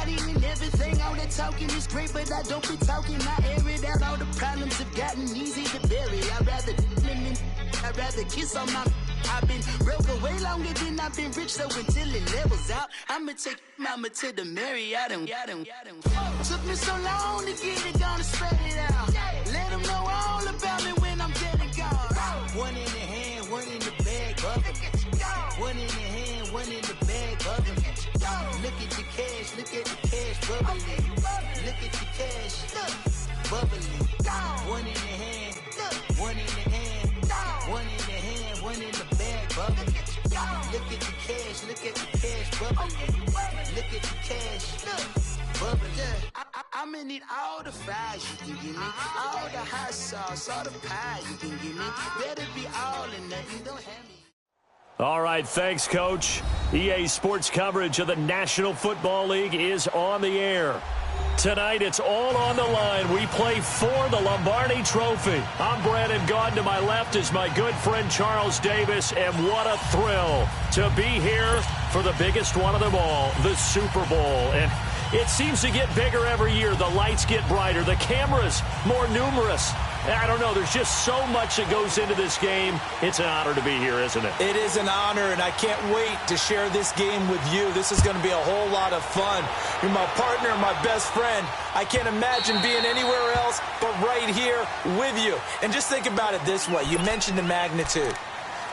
body and everything. All that talking is great, but I don't be talking. I air it out. All the problems have gotten easy to bury. I'd rather kiss on my. I've been broke way longer than I've been rich, so until it levels out, I'ma take mama to the Marriott and took me so long to get it, gonna spread it out. Let them know all about me when I'm dead and gone. One in the hand, one in the bag, bubbling. One in the hand, one in the bag, bubbling. Look at the cash, bubbling. Look at the cash, bubbling. One in the hand, one in the hand, one in the hand, one in the bag, bubbling. Look at the cash, bubbling. Look at the cash, bubbling. I'ma need all the fries you can give me, all the hot sauce, all the pie you can give me. Better be all or nothing, don't have me. All right, thanks, Coach. EA Sports coverage of the National Football League is on the air. Tonight, it's all on the line. We play for the Lombardi Trophy. I'm Brandon Gaudin. To my left is my good friend Charles Davis, and what a thrill to be here for the biggest one of them all, the Super Bowl. And it seems to get bigger every year. The lights get brighter. The cameras more numerous. I don't know. There's just so much that goes into this game. It's an honor to be here, isn't it? It is an honor, and I can't wait to share this game with you. This is going to be a whole lot of fun. You're my partner, my best friend. I can't imagine being anywhere else but right here with you. And just think about it this way. You mentioned the magnitude.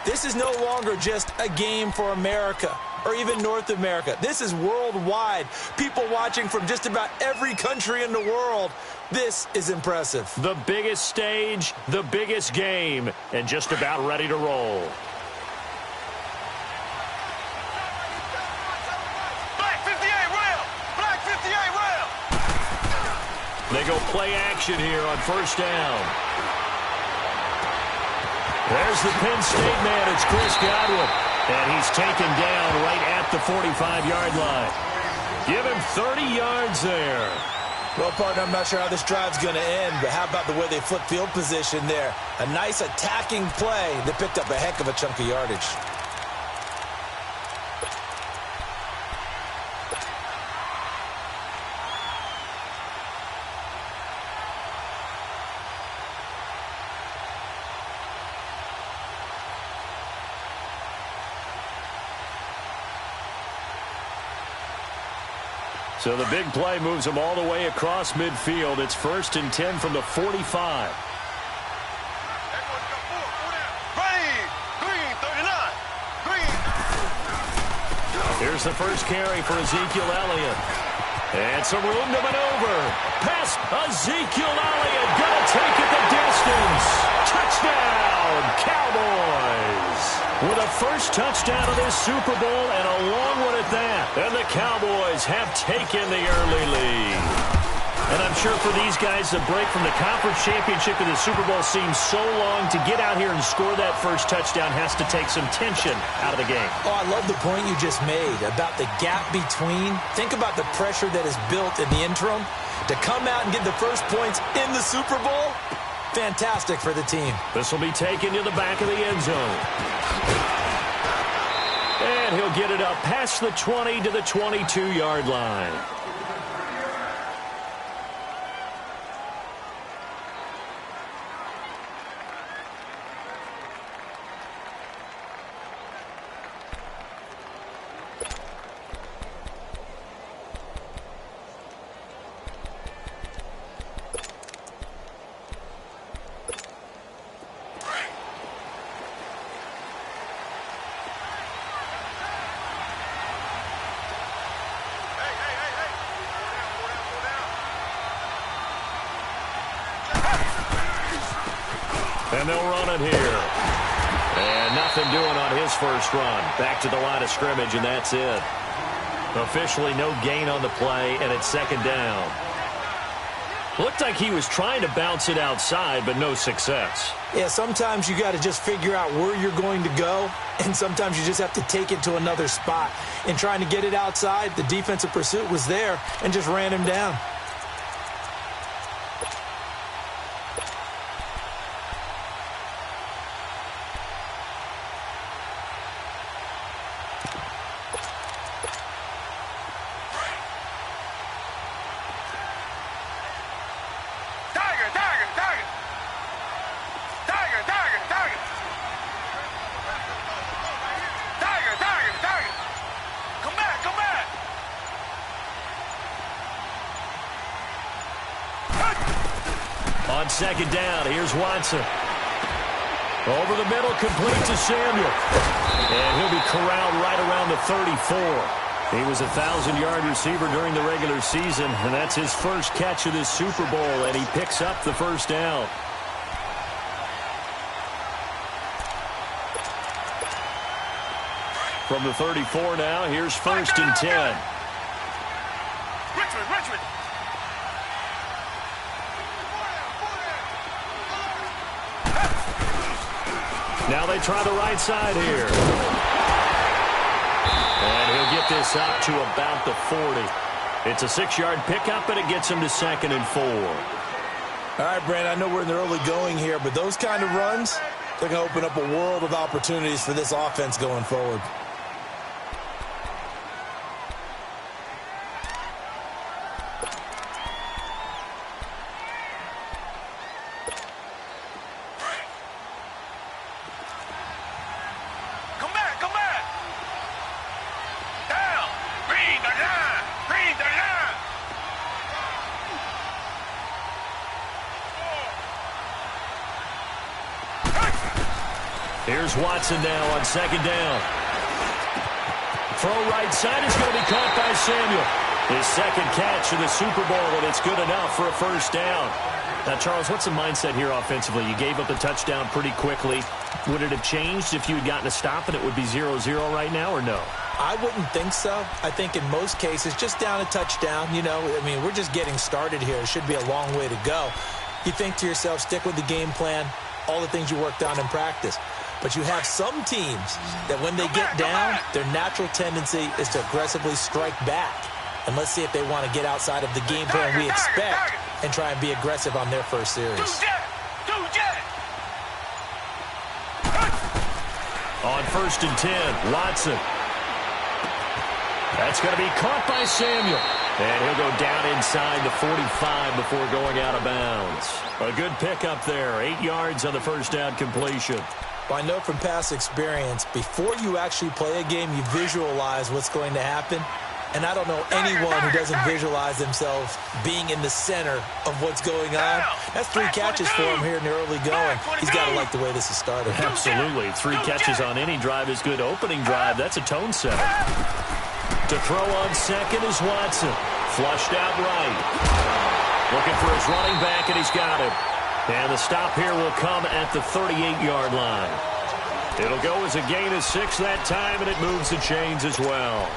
This is no longer just a game for America or even North America. This is worldwide. People watching from just about every country in the world. This is impressive. The biggest stage, the biggest game, and just about ready to roll. Black 58 rail! Black 58 rail! They go play action here on first down. There's the Penn State man. It's Chris Godwin. And he's taken down right at the 45-yard line. Give him 30 yards there. Well, partner, I'm not sure how this drive's going to end, but how about the way they flip field position there? A nice attacking play that picked up a heck of a chunk of yardage. So the big play moves them all the way across midfield. It's 1st and 10 from the 45. Here's the first carry for Ezekiel Elliott. And some room to maneuver. Pass Ezekiel Elliott. Gonna take it the distance. Touchdown, Cowboys. With a first touchdown of this Super Bowl and a long one at that. And the Cowboys have taken the early lead. And I'm sure for these guys, the break from the conference championship to the Super Bowl seems so long. To get out here and score that first touchdown has to take some tension out of the game. Oh, I love the point you just made about the gap between. Think about the pressure that is built in the interim. To come out and get the first points in the Super Bowl, fantastic for the team. This will be taken to the back of the end zone. And he'll get it up past the 20 to the 22-yard line. And they'll run it here. And nothing doing on his first run. Back to the line of scrimmage, and that's it. Officially no gain on the play, and it's 2nd down. Looked like he was trying to bounce it outside, but no success. Yeah, sometimes you got to just figure out where you're going to go, and sometimes you just have to take it to another spot. In trying to get it outside, the defensive pursuit was there and just ran him down. On second down, here's Watson. Over the middle, complete to Samuel. And he'll be corralled right around the 34. He was a 1,000-yard receiver during the regular season, and that's his first catch of this Super Bowl, and he picks up the first down. From the 34 now, here's 1st and 10. Richmond. Now they try the right side here. And he'll get this up to about the 40. It's a 6-yard pickup, and it gets him to 2nd and 4. All right, Brandon, I know we're in the early going here, but those kind of runs, they're going to open up a world of opportunities for this offense going forward. Here's Watson now on 2nd down. Throw right side is going to be caught by Samuel. His 2nd catch of the Super Bowl, and it's good enough for a first down. Now, Charles, what's the mindset here offensively? You gave up the touchdown pretty quickly. Would it have changed if you had gotten a stop and it would be 0-0 right now, or no? I wouldn't think so. I think in most cases, just down a touchdown, you know, I mean, we're just getting started here. It should be a long way to go. You think to yourself, stick with the game plan, all the things you worked on in practice. But you have some teams that when they get down, their natural tendency is to aggressively strike back. And let's see if they want to get outside of the game plan we expect and try and be aggressive on their first series. On 1st and 10, Watson. That's going to be caught by Samuel. And he'll go down inside the 45 before going out of bounds. A good pickup there. 8 yards on the first down completion. Well, I know from past experience, before you actually play a game, you visualize what's going to happen. And I don't know anyone who doesn't visualize themselves being in the center of what's going on. That's 3 catches for him here in the early going. He's got to like the way this is started. Absolutely. 3 catches on any drive is good. Opening drive, that's a tone setter. To throw on 2nd is Watson. Flushed out right. Looking for his running back, and he's got him. And the stop here will come at the 38-yard line. It'll go as a gain of 6 that time, and it moves the chains as well.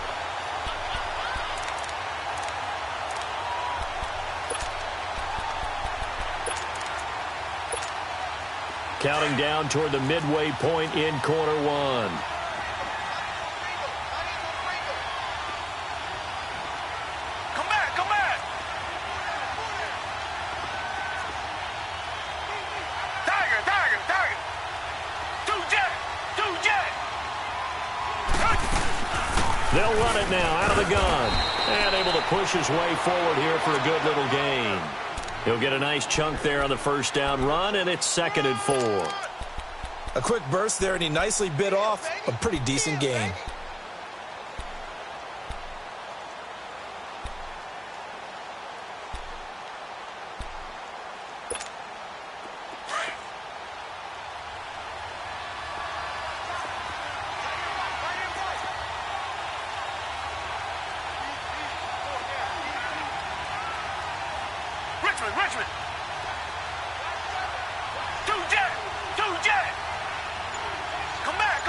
Counting down toward the midway point in quarter 1. They'll run it now out of the gun. And able to push his way forward here for a good little gain. He'll get a nice chunk there on the first down run, and it's 2nd and 4. A quick burst there, and he nicely bit off a pretty decent gain. Richmond. 2 jet. Come back.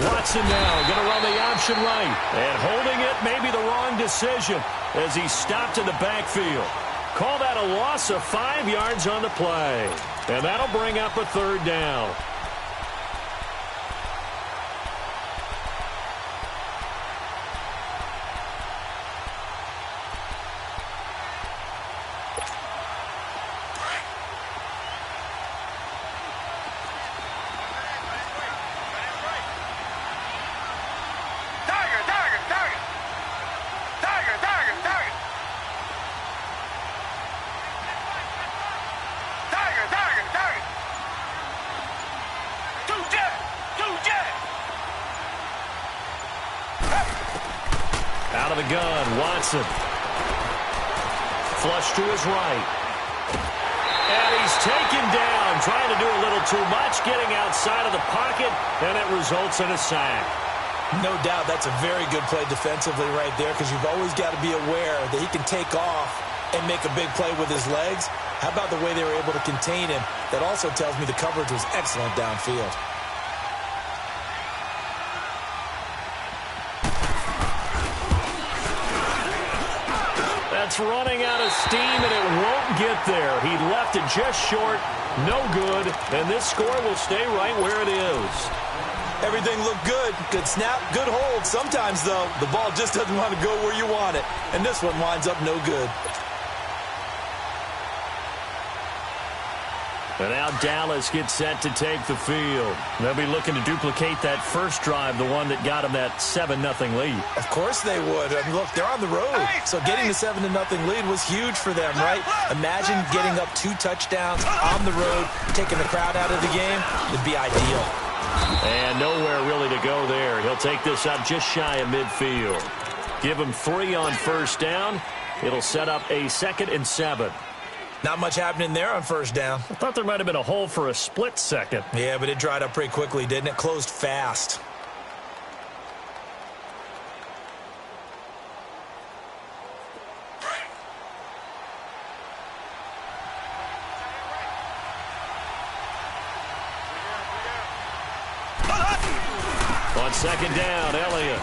Watson now going to run the option right. And holding it may be the wrong decision as he stopped in the backfield. Call that a loss of 5 yards on the play. And that'll bring up a 3rd down. Out of the gun, Watson. Flush to his right. And he's taken down, trying to do a little too much, getting outside of the pocket, and it results in a sack. No doubt that's a very good play defensively right there, because you've always got to be aware that he can take off and make a big play with his legs. How about the way they were able to contain him? That also tells me the coverage was excellent downfield. That's running out of steam, and it won't get there. He left it just short, no good, and this score will stay right where it is. Everything looked good. Good snap, good hold. Sometimes, though, the ball just doesn't want to go where you want it, and this one winds up no good. And now Dallas gets set to take the field. They'll be looking to duplicate that first drive, the one that got them that 7-0 lead. Of course they would. I mean, look, they're on the road. So getting the 7-0 lead was huge for them, right? Imagine getting up 2 touchdowns on the road, taking the crowd out of the game. It'd be ideal. And nowhere really to go there. He'll take this up just shy of midfield. Give him 3 on first down. It'll set up a 2nd and 7. Not much happening there on first down. I thought there might have been a hole for a split second. Yeah, but it dried up pretty quickly, didn't it? Closed fast. On second down, Elliott.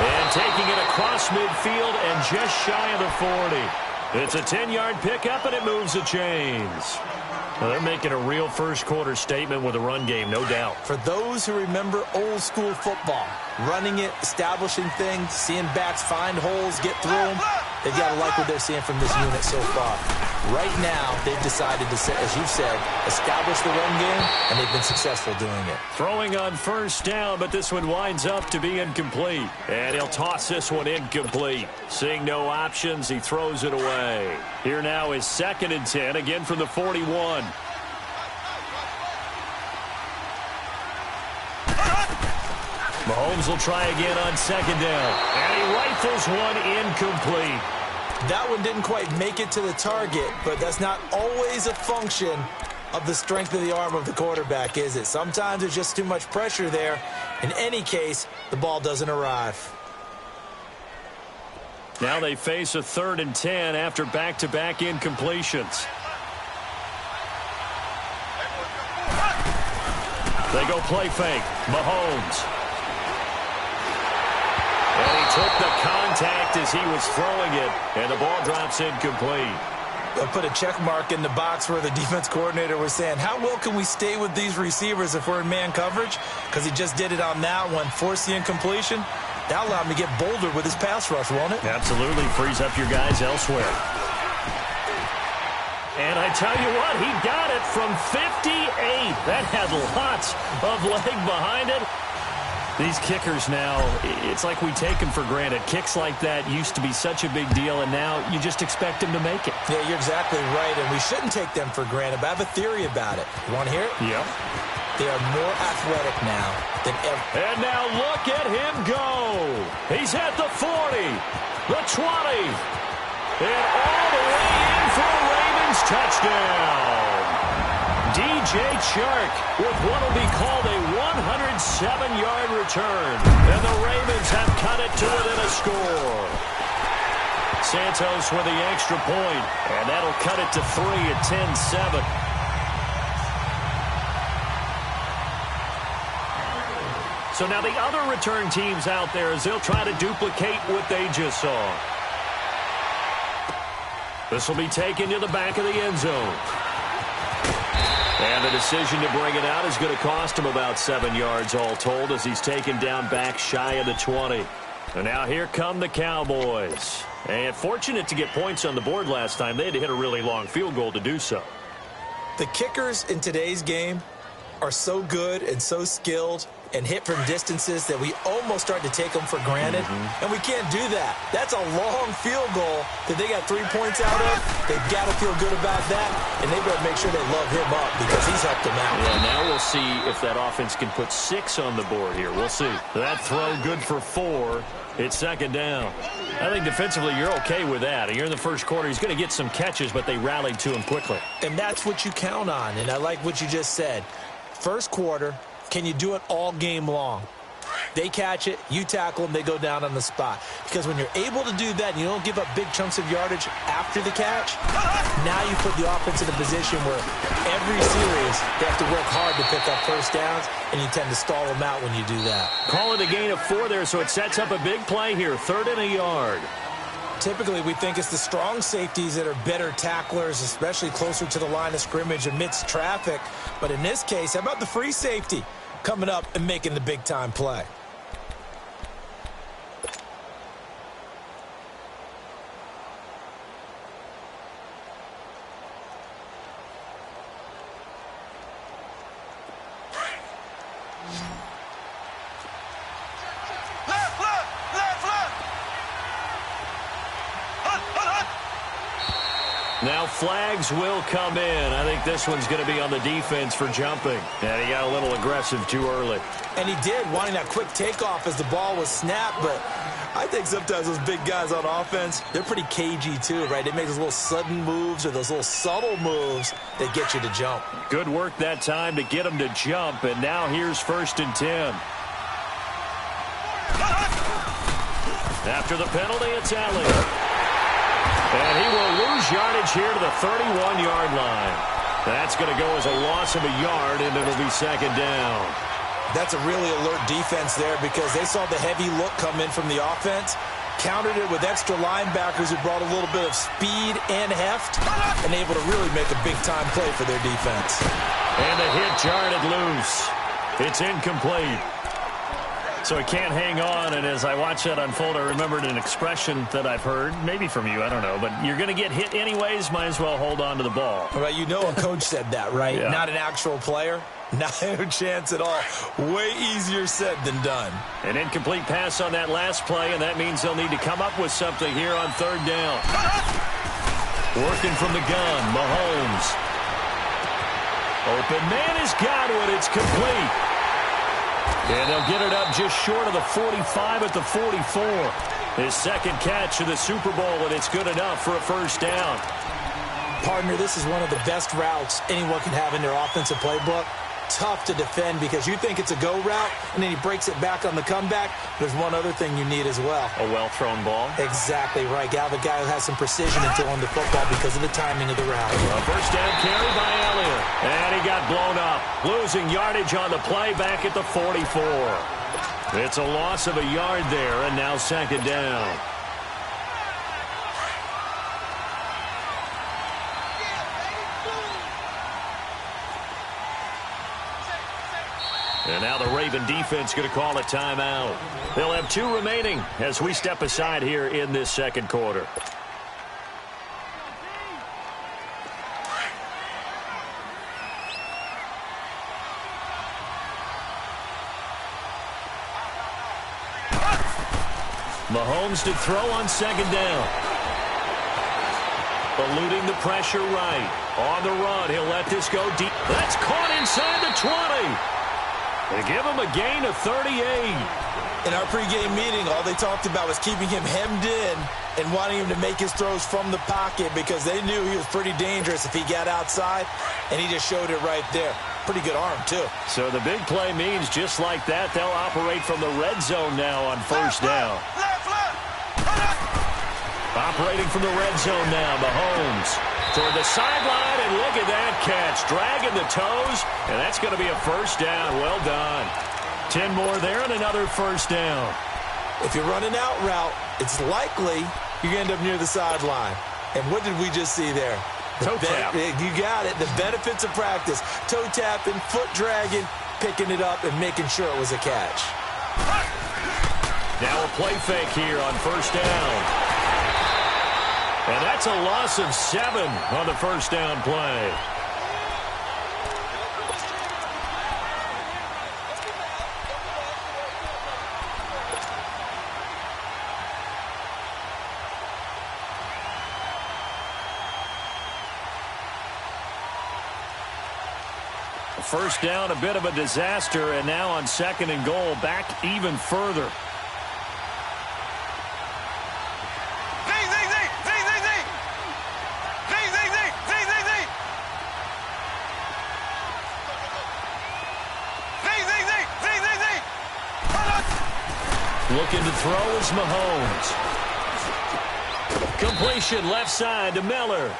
And taking it across midfield and just shy of the 40. It's a 10-yard pickup, and it moves the chains. Well, they're making a real first-quarter statement with a run game, no doubt. For those who remember old-school football, running it, establishing things, seeing backs find holes, get through them, they've got to like what they're seeing from this unit so far. Right now, they've decided to, as you said, establish the run game, and they've been successful doing it. Throwing on first down, but this one winds up to be incomplete. And he'll toss this one incomplete. Seeing no options, he throws it away. Here now is 2nd and 10, again from the 41. Mahomes will try again on 2nd down. And he rifles one incomplete. That one didn't quite make it to the target, but that's not always a function of the strength of the arm of the quarterback, is it? Sometimes there's just too much pressure there. In any case, the ball doesn't arrive. Now they face a 3rd and 10 after back-to-back incompletions. They go play fake. Mahomes. And he took the contact as he was throwing it, and the ball drops incomplete. They'll put a check mark in the box where the defense coordinator was saying, how well can we stay with these receivers if we're in man coverage? Because he just did it on that one, forced the incompletion. That'll allow him to get bolder with his pass rush, won't it? Absolutely. Frees up your guys elsewhere. And I tell you what, he got it from 58. That had lots of leg behind it. These kickers now, it's like we take them for granted. Kicks like that used to be such a big deal, and now you just expect them to make it. Yeah, you're exactly right, and we shouldn't take them for granted, but I have a theory about it. You want to hear it? Yep. They are more athletic now than ever. And now look at him go. He's at the 40, the 20, and all the way in for a Ravens touchdown. DJ Chark with what will be called a 107-yard return. And the Ravens have cut it to within a score. Santos with the extra point, and that'll cut it to 3 at 10-7. So now the other return teams out there as they'll try to duplicate what they just saw. This will be taken to the back of the end zone. And the decision to bring it out is going to cost him about 7 yards all told as he's taken down back shy of the 20. And now here come the Cowboys. And fortunate to get points on the board last time. They had to hit a really long field goal to do so. The kickers in today's game are so good and so skilled, and hit from distances that we almost start to take them for granted. And we can't do that. That's a long field goal that they got 3 points out of. They've got to feel good about that, and they better make sure they love him up because he's helped them out. Yeah, now we'll see if that offense can put 6 on the board here. We'll see. That throw good for 4. It's second down. I think defensively you're okay with that. You're in the first quarter. He's going to get some catches, but they rallied to him quickly. And that's what you count on, and I like what you just said. First quarter, can you do it all game long? They catch it, you tackle them, they go down on the spot. Because when you're able to do that and you don't give up big chunks of yardage after the catch, now you put the offense in a position where every series they have to work hard to pick up first downs, and you tend to stall them out when you do that. Call it a gain of 4 there, so it sets up a big play here, 3rd and a yard. Typically, we think it's the strong safeties that are better tacklers, especially closer to the line of scrimmage amidst traffic. But in this case, how about the free safety coming up and making the big-time play? Now flags will come in. I think this one's going to be on the defense for jumping. And he got a little aggressive too early. And he did, wanting that quick takeoff as the ball was snapped. But I think sometimes those big guys on offense, they're pretty cagey too, right? They make those little sudden moves or those little subtle moves that get you to jump. Good work that time to get him to jump. And now here's 1st and 10. After the penalty, it's Elliott. And he will lose yardage here to the 31-yard line. That's going to go as a loss of a yard, and it'll be second down. That's a really alert defense there because they saw the heavy look come in from the offense, countered it with extra linebackers who brought a little bit of speed and heft, and able to really make a big-time play for their defense. And the hit jarred it loose. It's incomplete. So he can't hang on, and as I watch that unfold, I remembered an expression that I've heard, maybe from you, I don't know, but you're going to get hit anyways, might as well hold on to the ball. Well, you know a coach said that, right? Yeah. Not an actual player. Not a chance at all. Way easier said than done. An incomplete pass on that last play, and that means they'll need to come up with something here on 3rd down. Working from the gun, Mahomes. Open man is Godwin. It's complete. And they'll get it up just short of the 45 at the 44. His second catch of the Super Bowl, and it's good enough for a first down. Partner, this is one of the best routes anyone can have in their offensive playbook. Tough to defend because you think it's a go route, and then he breaks it back on the comeback. There's one other thing you need as well. A well-thrown ball. Exactly right. Got a guy who has some precision in throwing the football because of the timing of the route. A first down carry by Elliott. And he got blown up. Losing yardage on the play back at the 44. It's a loss of a yard there, and now second down. And now the Raven defense going to call a timeout. They'll have 2 remaining as we step aside here in this second quarter. Mahomes to throw on second down. Eluding the pressure right. On the run, he'll let this go deep. That's caught inside the 20. They give him a gain of 38. In our pregame meeting, all they talked about was keeping him hemmed in and wanting him to make his throws from the pocket because they knew he was pretty dangerous if he got outside, and he just showed it right there. Pretty good arm, too. So the big play means just like that, they'll operate from the red zone now on first down. Operating from the red zone now, Mahomes toward the sideline, and look at that catch. Dragging the toes, and that's going to be a first down. Well done. 10 more there and another first down. If you're running out route, it's likely you're going to end up near the sideline. And what did we just see there? Toe tap. You got it. The benefits of practice. Toe tapping, foot dragging, picking it up, and making sure it was a catch. Now a play fake here on first down. And that's a loss of 7 on the first down play. First down, a bit of a disaster, and now on 2nd and goal, back even further. Looking to throw is Mahomes. Completion left side to Miller.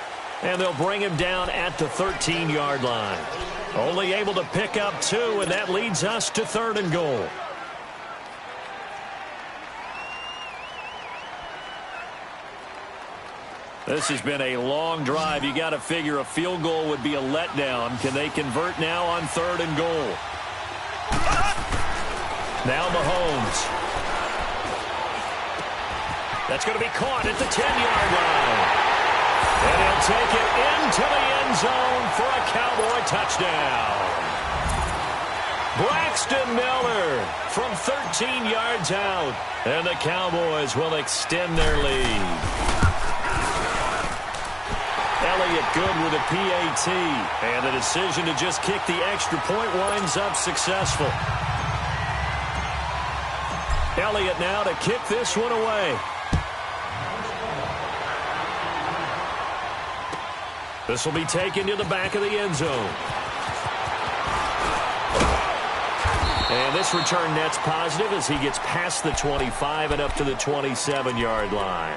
And they'll bring him down at the 13-yard line. Only able to pick up 2, and that leads us to 3rd and goal. This has been a long drive. You got to figure a field goal would be a letdown. Can they convert now on 3rd and goal? Now Mahomes. That's going to be caught at the 10-yard line. And he'll take it into the end zone for a Cowboy touchdown. Braxton Miller from 13 yards out. And the Cowboys will extend their lead. Elliott good with a PAT. And the decision to just kick the extra point winds up successful. Elliott now to kick this one away. This will be taken to the back of the end zone. And this return net's positive as he gets past the 25 and up to the 27-yard line.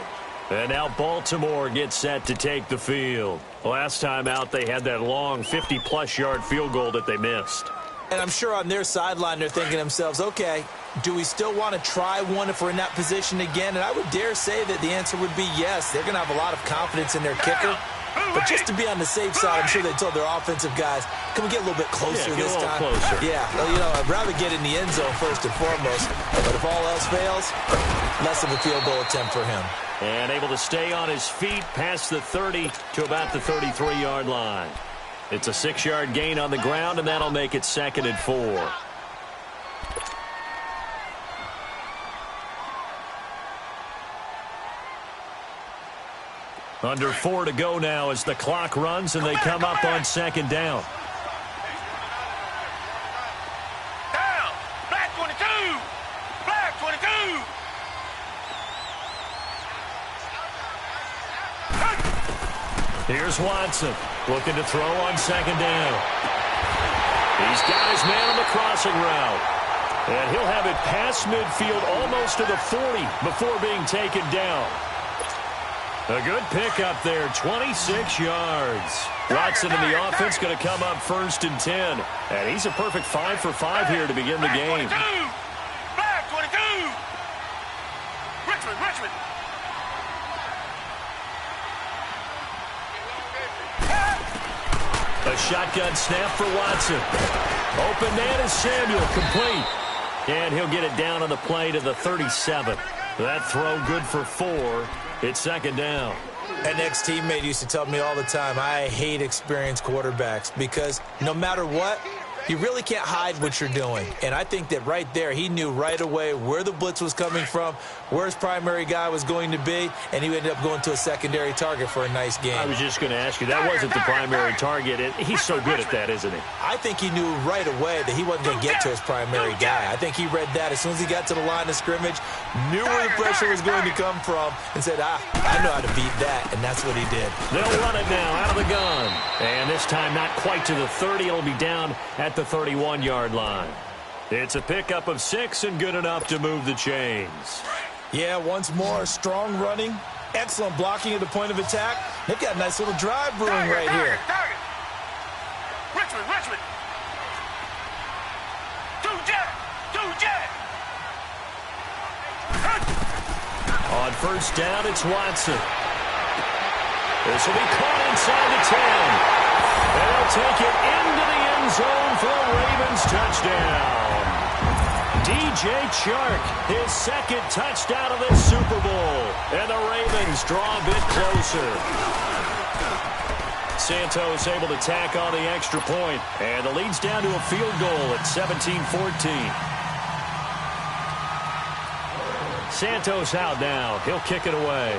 And now Baltimore gets set to take the field. Last time out, they had that long 50-plus yard field goal that they missed. And I'm sure on their sideline they're thinking to themselves, okay, do we still want to try one if we're in that position again? And I would dare say that the answer would be yes. They're going to have a lot of confidence in their kicker. But just to be on the safe side, I'm sure they told their offensive guys, can we get a little bit closer this time? Closer. Yeah, well, you know, I'd rather get in the end zone first and foremost. But if all else fails, less of a field goal attempt for him. And able to stay on his feet past the 30 to about the 33-yard line. It's a 6-yard gain on the ground, and that'll make it 2nd and 4. Under 4 to go now as the clock runs and they come up on 2nd down. Down. Black 22. Black 22. Here's Watson looking to throw on 2nd down. He's got his man on the crossing route. And he'll have it past midfield almost to the 40 before being taken down. A good pickup there, 26 yards. Watson in the offense going to come up 1st and 10. And he's a perfect 5 for 5 here to begin the game. Black 22. Richmond. A shotgun snap for Watson. Open man is Samuel, complete. And he'll get it down on the play to the 37. That throw good for 4. It's 2nd down. An ex-teammate used to tell me all the time, I hate experienced quarterbacks because no matter what, you really can't hide what you're doing. And I think that right there, he knew right away where the blitz was coming from, where his primary guy was going to be, and he ended up going to a secondary target for a nice game. I was just going to ask you, that wasn't the primary target. He's so good at that, isn't he? I think he knew right away that he wasn't going to get to his primary guy. I think he read that as soon as he got to the line of scrimmage, knew where the pressure was going to come from, and said, I know how to beat that, and that's what he did. They'll run it now out of the gun. And this time not quite to the 30. It'll be down at the 31-yard line. It's a pickup of 6 and good enough to move the chains. Yeah, once more, strong running, excellent blocking at the point of attack. They've got a nice little drive brewing right here. Richmond. Two jet. On 1st down, it's Watson. This will be caught inside the 10. And they'll take it into the end zone for a Ravens touchdown. DJ Chark, his 2nd touchdown of this Super Bowl. And the Ravens draw a bit closer. Santos able to tack on the extra point. And the lead's down to a field goal at 17-14. Santos out now. He'll kick it away.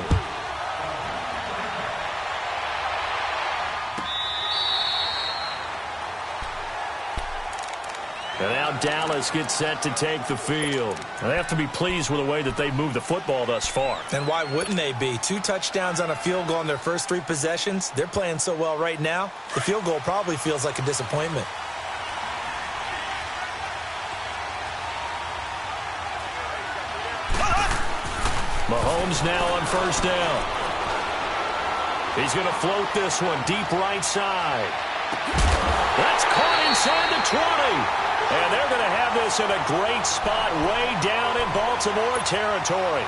Dallas gets set to take the field. They have to be pleased with the way that they've moved the football thus far. And why wouldn't they be? 2 touchdowns on a field goal in their first 3 possessions. They're playing so well right now, the field goal probably feels like a disappointment. Mahomes now on first down. He's going to float this one deep right side. That's caught inside the 20. And they're going to have this in a great spot way down in Baltimore territory.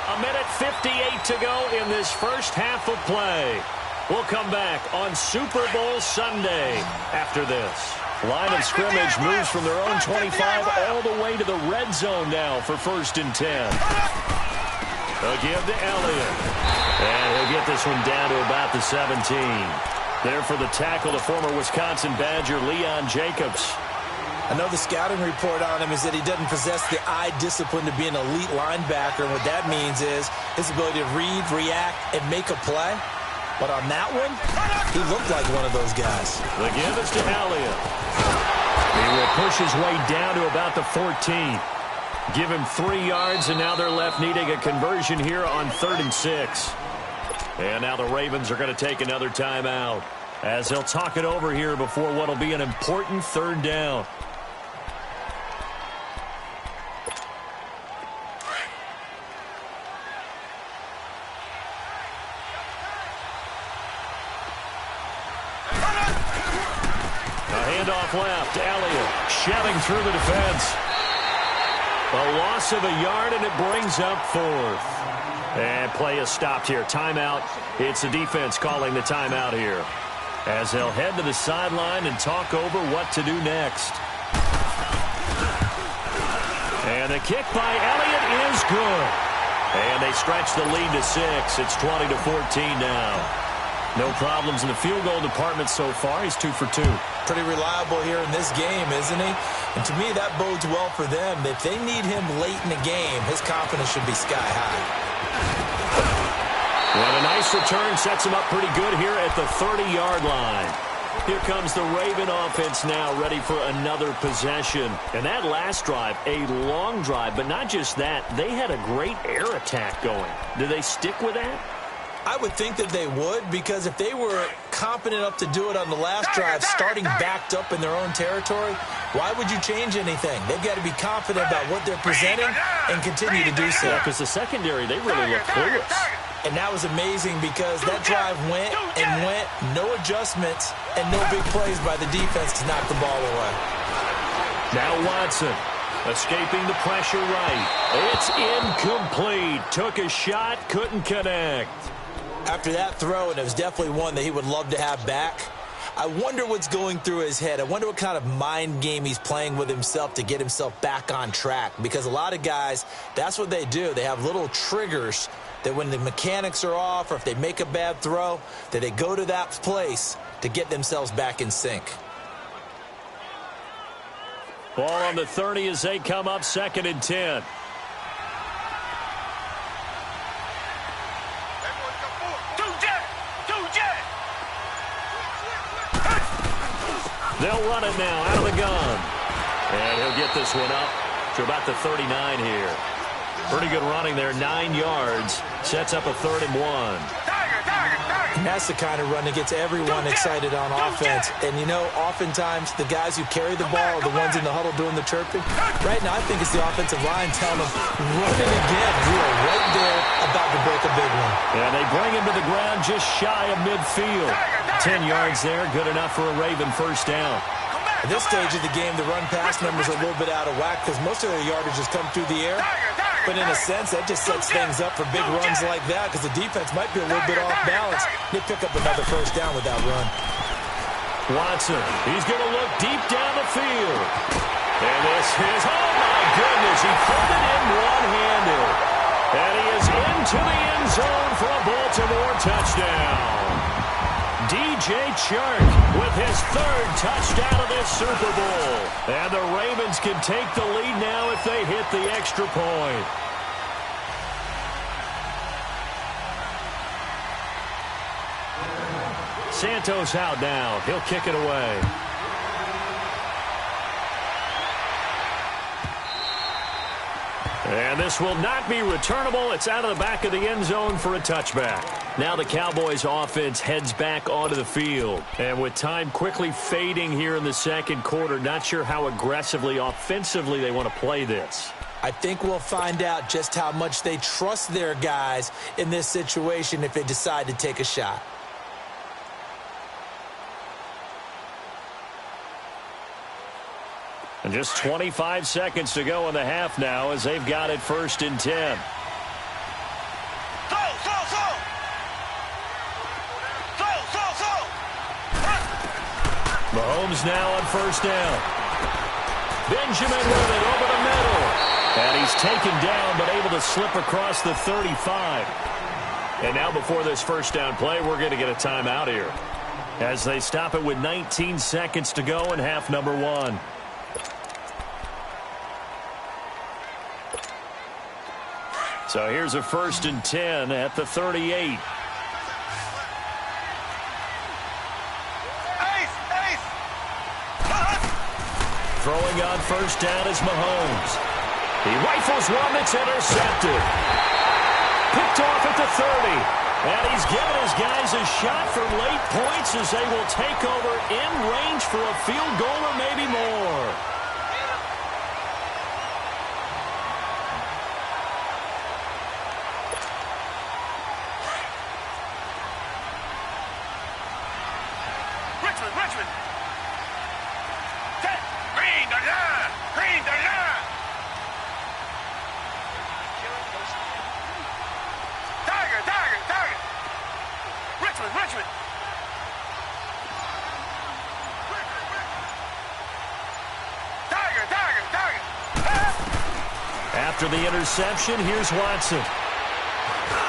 1:58 to go in this first half of play. We'll come back on Super Bowl Sunday after this. Line of scrimmage moves from their own 25 all the way to the red zone now for 1st and 10. They'll give to Elliott. And he'll get this one down to about the 17. There for the tackle, the former Wisconsin Badger, Leon Jacobs. I know the scouting report on him is that he doesn't possess the eye discipline to be an elite linebacker. And what that means is his ability to read, react, and make a play. But on that one, he looked like one of those guys. The give is to Elliott. He will push his way down to about the 14. Give him 3 yards, and now they're left needing a conversion here on 3rd and 6. And now the Ravens are going to take another timeout as they'll talk it over here before what will be an important 3rd down. A handoff left. Elliott shoving through the defense. A loss of a yard, and it brings up 4th. And play is stopped here. Timeout. It's the defense calling the timeout here as they'll head to the sideline and talk over what to do next. And the kick by Elliott is good. And they stretch the lead to 6. It's 20-14 now. No problems in the field goal department so far. He's 2 for 2. Pretty reliable here in this game, isn't he? And to me, that bodes well for them. If they need him late in the game, his confidence should be sky high. Well, a nice return sets him up pretty good here at the 30-yard line. Here comes the Raven offense now, ready for another possession. And that last drive, a long drive, but not just that. They had a great air attack going. Do they stick with that? I would think that they would, because if they were competent enough to do it on the last drive, starting backed up in their own territory, why would you change anything? They've got to be confident about what they're presenting and continue to do so. Because the secondary, they really look clueless. And that was amazing because that drive went and went, no adjustments, and no big plays by the defense to knock the ball away. Now Watson escaping the pressure right. It's incomplete. Took a shot, couldn't connect. After that throw, and it was definitely one that he would love to have back, I wonder what's going through his head. I wonder what kind of mind game he's playing with himself to get himself back on track. Because a lot of guys, that's what they do. They have little triggers that when the mechanics are off or if they make a bad throw, that they go to that place to get themselves back in sync. Ball on the 30 as they come up 2nd and 10. They'll run it now out of the gun. And he'll get this one up to about the 39 here. Pretty good running there, 9 yards. Sets up a 3rd and 1. And that's the kind of run that gets everyone excited on offense. And, you know, oftentimes the guys who carry the ball are the ones in the huddle doing the chirping. Right now, I think it's the offensive line telling them, run it again. We are right there about to break a big one. And they bring him to the ground just shy of midfield. 10 yards there, good enough for a Raven 1st down. At this stage of the game, the run-pass numbers are a little bit out of whack because most of their yardage has come through the air. But in a sense, that just sets things up for big runs like that because the defense might be a little bit off balance. They pick up another 1st down with that run. Watson, he's going to look deep down the field. And this is, oh my goodness, he pulled it in one-handed. And he is into the end zone for a Baltimore touchdown. DJ Chark with his 3rd touchdown of this Super Bowl. And the Ravens can take the lead now if they hit the extra point. Santos out now. He'll kick it away. And this will not be returnable. It's out of the back of the end zone for a touchback. Now the Cowboys offense heads back onto the field. And with time quickly fading here in the second quarter, not sure how aggressively, offensively they want to play this. I think we'll find out just how much they trust their guys in this situation if they decide to take a shot. And just 25 seconds to go in the half now as they've got it 1st and 10. Mahomes now on 1st down. Benjamin with it over the middle. And he's taken down but able to slip across the 35. And now before this 1st down play, we're going to get a timeout here as they stop it with 19 seconds to go in half number 1. So here's a 1st and 10 at the 38. Throwing on 1st down is Mahomes. He rifles one that's intercepted. Picked off at the 30. And he's given his guys a shot for late points as they will take over in range for a field goal or maybe more. After the interception, here's Watson.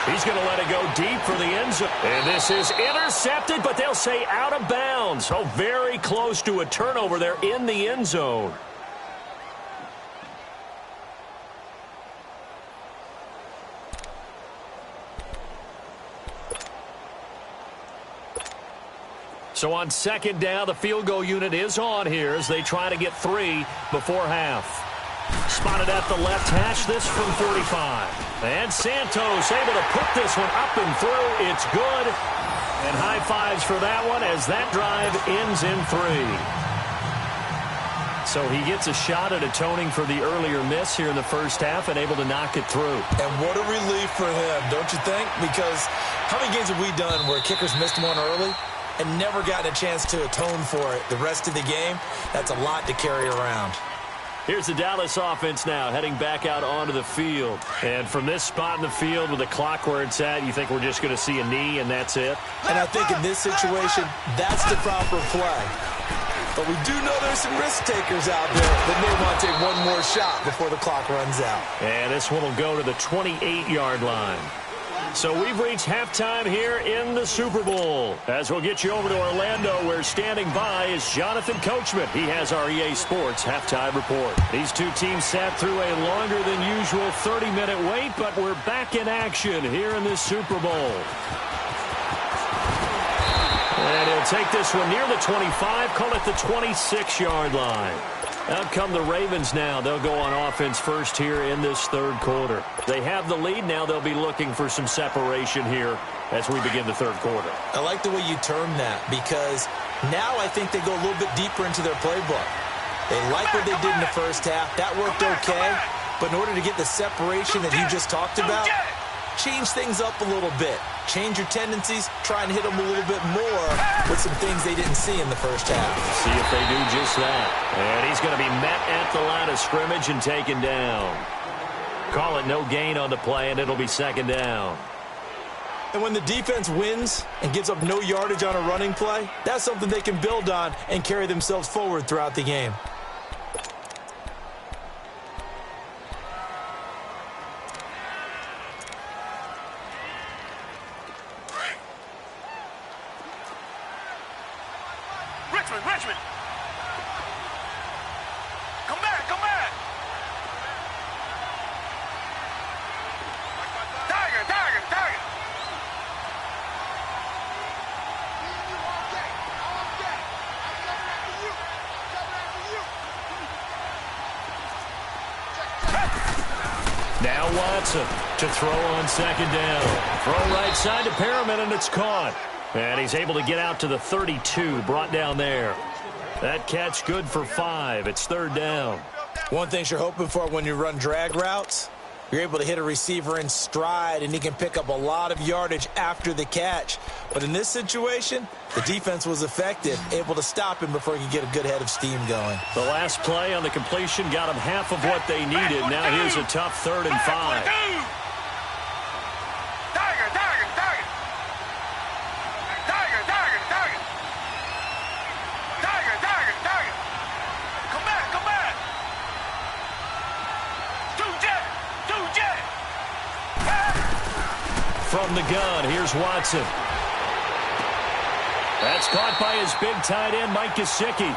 He's going to let it go deep for the end zone. And this is intercepted, but they'll say out of bounds. Oh, very close to a turnover there in the end zone. So on 2nd down, the field goal unit is on here as they try to get 3 before half. Spotted at the left hash, this from 45. And Santos able to put this one up and through. It's good. And high fives for that one as that drive ends in 3. So he gets a shot at atoning for the earlier miss here in the 1st half and able to knock it through. And what a relief for him, don't you think? Because how many games have we done where kickers missed one early and never gotten a chance to atone for it the rest of the game? That's a lot to carry around. Here's the Dallas offense now heading back out onto the field. And from this spot in the field with the clock where it's at, you think we're just going to see a knee and that's it? And I think in this situation, that's the proper play. But we do know there's some risk takers out there that may want to take one more shot before the clock runs out. And this one will go to the 28-yard line. So we've reached halftime here in the Super Bowl. As we'll get you over to Orlando, where standing by is Jonathan Coachman. He has our EA Sports halftime report. These two teams sat through a longer than usual 30-minute wait, but we're back in action here in the Super Bowl. And he'll take this one near the 25, call it the 26-yard line. Out come the Ravens now. They'll go on offense first here in this 3rd quarter. They have the lead now. They'll be looking for some separation here as we begin the 3rd quarter. I like the way you term that because now I think they go a little bit deeper into their playbook. They like what they did in the 1st half. That worked okay. But in order to get the separation that you just talked about, change things up a little bit. Change your tendencies, try and hit them a little bit more with some things they didn't see in the 1st half. See if they do just that. And he's going to be met at the line of scrimmage and taken down. Call it no gain on the play, and it'll be 2nd down. And when the defense wins and gives up no yardage on a running play, that's something they can build on and carry themselves forward throughout the game. Richmond! Come back! Tiger! Now Watson to throw on second down. Throw right side to Perriman, and it's caught. And he's able to get out to the 32, brought down there. That catch good for 5. It's third down. One thing you're hoping for when you run drag routes, you're able to hit a receiver in stride, and he can pick up a lot of yardage after the catch. But in this situation, the defense was effective, able to stop him before he could get a good head of steam going. The last play on the completion got them half of what they needed. Now here's a tough 3rd and 5. From the gun, here's Watson. That's caught by his big tight end, Mike Gesicki.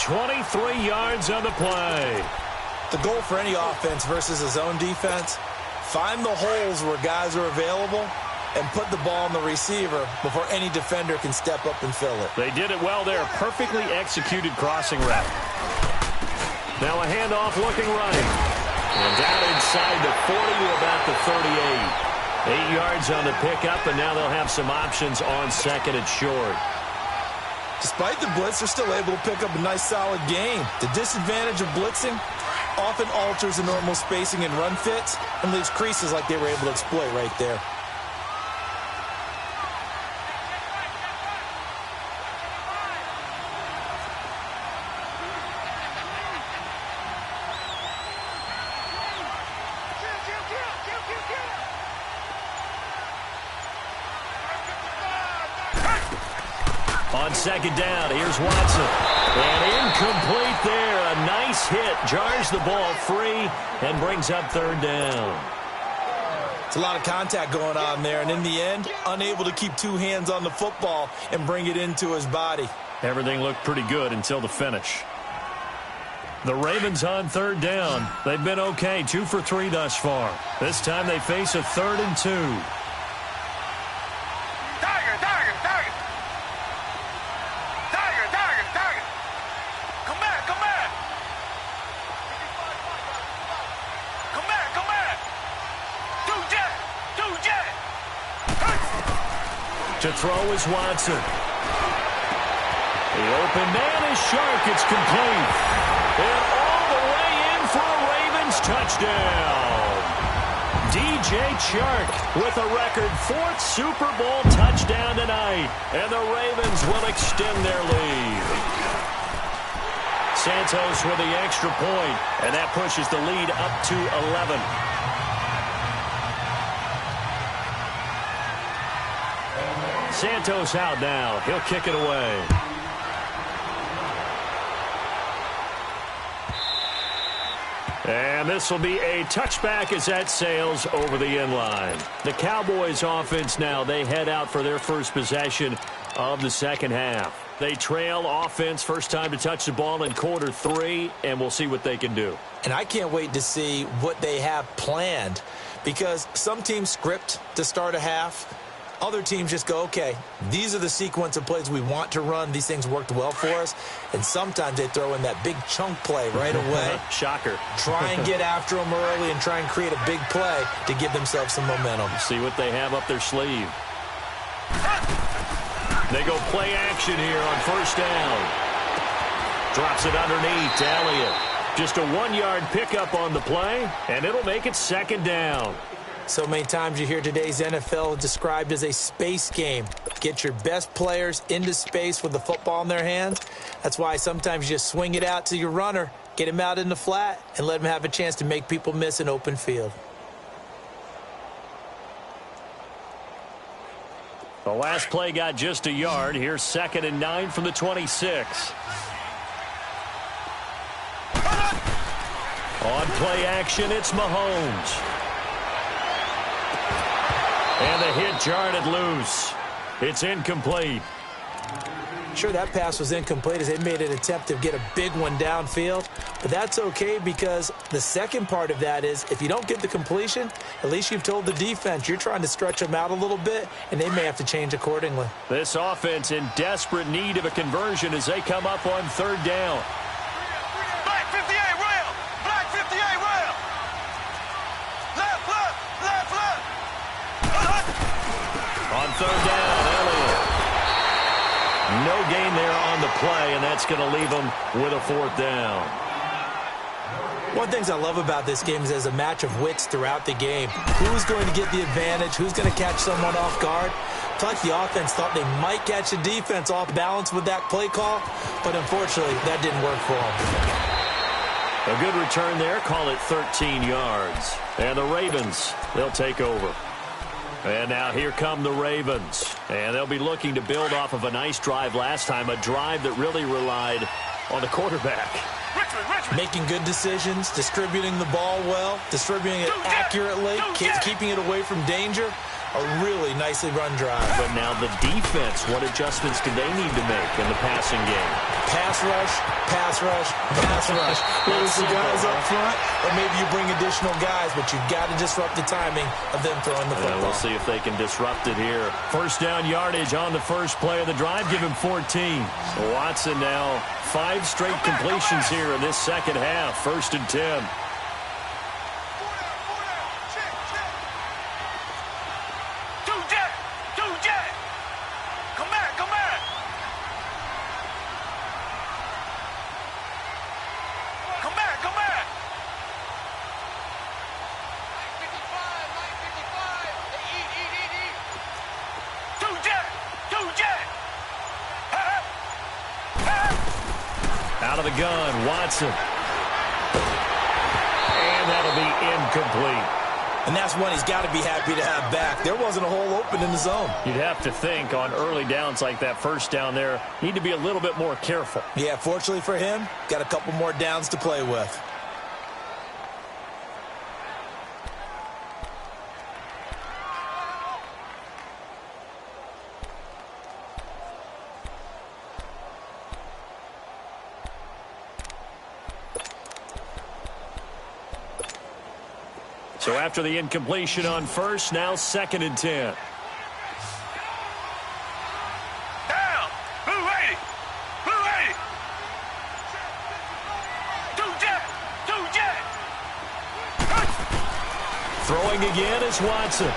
23 yards on the play. The goal for any offense versus his own defense, find the holes where guys are available and put the ball on the receiver before any defender can step up and fill it. They did it well there. Perfectly executed crossing route. Now a handoff looking right. And down inside the 40 to about the 38. 8 yards on the pickup, and now they'll have some options on second and short. Despite the blitz, they're still able to pick up a nice, solid gain. The disadvantage of blitzing often alters the normal spacing and run fits and leaves creases like they were able to exploit right there. On second down, here's Watson. And incomplete there. A nice hit. Jars the ball free and brings up third down. It's a lot of contact going on there, and in the end, unable to keep two hands on the football and bring it into his body. Everything looked pretty good until the finish. The Ravens on third down. They've been okay, 2 for 3 thus far. This time they face a 3rd and 2. To throw is Watson. The open man is Shark. It's complete. And all the way in for a Ravens touchdown. DJ Chark with a record 4th Super Bowl touchdown tonight. And the Ravens will extend their lead. Santos with the extra point, and that pushes the lead up to 11. Santos out now. He'll kick it away. And this will be a touchback as that sails over the end line. The Cowboys offense now, they head out for their first possession of the second half. They trail offense, first time to touch the ball in quarter 3, and we'll see what they can do. And I can't wait to see what they have planned, because some teams script to start a half. Other teams just go, okay, these are the sequence of plays we want to run. These things worked well for us. And sometimes they throw in that big chunk play right away. Shocker. Try and get after them early and try and create a big play to give themselves some momentum. See what they have up their sleeve. They go play action here on first down. Drops it underneath to Elliott. Just a 1-yard pickup on the play, and it'll make it second down. So many times you hear today's NFL described as a space game. Get your best players into space with the football in their hands. That's why sometimes you just swing it out to your runner, get him out in the flat, and let him have a chance to make people miss an open field. The last play got just a yard. Here's 2nd and 9 from the 26. On play action, it's Mahomes. And the hit jarred it loose. It's incomplete. Sure, that pass was incomplete as they made an attempt to get a big one downfield. But that's okay, because the second part of that is if you don't get the completion, at least you've told the defense you're trying to stretch them out a little bit, and they may have to change accordingly. This offense in desperate need of a conversion as they come up on third down. Black 58 rail! Black 58 rail! On third down, Elliott. No gain there on the play, and that's going to leave them with a fourth down. One of the things I love about this game is there's a match of wits throughout the game. Who's going to get the advantage? Who's going to catch someone off guard? It's like the offense thought they might catch the defense off balance with that play call, but unfortunately, that didn't work for them. A good return there. Call it 13 yards. And the Ravens, they'll take over. And now here come the Ravens. And they'll be looking to build off of a nice drive last time, a drive that really relied on the quarterback. Making good decisions, distributing the ball well, distributing it accurately, keeping it away from danger. A really nicely run drive. But now the defense, what adjustments do they need to make in the passing game? Pass rush, pass rush, pass rush. Whether it's the guys up front or maybe you bring additional guys, but you've got to disrupt the timing of them throwing the football. We'll see if they can disrupt it here. First down yardage on the first play of the drive. Give him 14. Watson now 5 straight completions here in this second half. First and 10. Out of the gun, Watson. And that'll be incomplete. And that's one he's got to be happy to have back. There wasn't a hole open in the zone. You'd have to think on early downs like that first down there, need to be a little bit more careful. Yeah, fortunately for him, got a couple more downs to play with. So after the incompletion on first, now second and 10. Down. Blue 80. Blue 80. Two jet. Throwing again is Watson.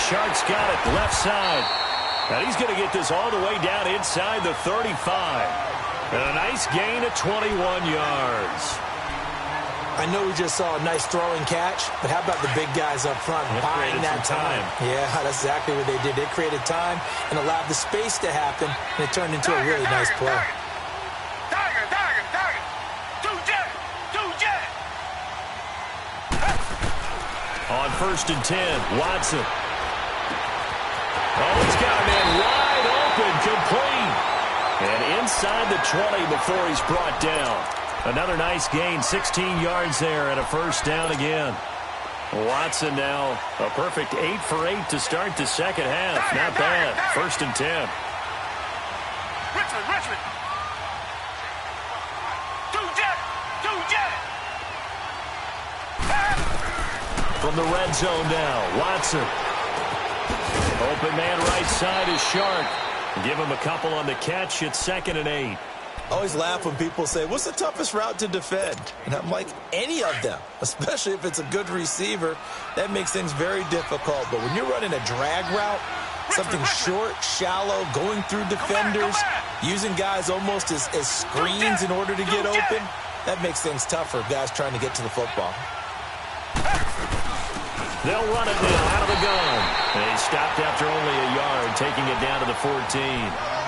Shark's got it left side. And he's going to get this all the way down inside the 35. And a nice gain of 21 yards. I know we just saw a nice throwing catch, but how about the big guys up front buying that time? Yeah, that's exactly what they did. They created time and allowed the space to happen, and it turned into a really nice play. Tiger. Two jet. On first and 10, Watson. Oh, he's got a man wide open, complete. And inside the 20 before he's brought down. Another nice gain, 16 yards there, and a first down again. Watson now a perfect 8 for 8 to start the second half. Not bad. First and 10. Richmond. Two jet. From the red zone now, Watson. Open man right side is Shark. Give him a couple on the catch. It's second and 8. I always laugh when people say, what's the toughest route to defend? And I'm like, any of them, especially if it's a good receiver. That makes things very difficult. But when you're running a drag route, something short, shallow, going through defenders, using guys almost as screens in order to get open, that makes things tough for guys trying to get to the football. They'll run it now out of the gun. And he stopped after only a yard, taking it down to the 14.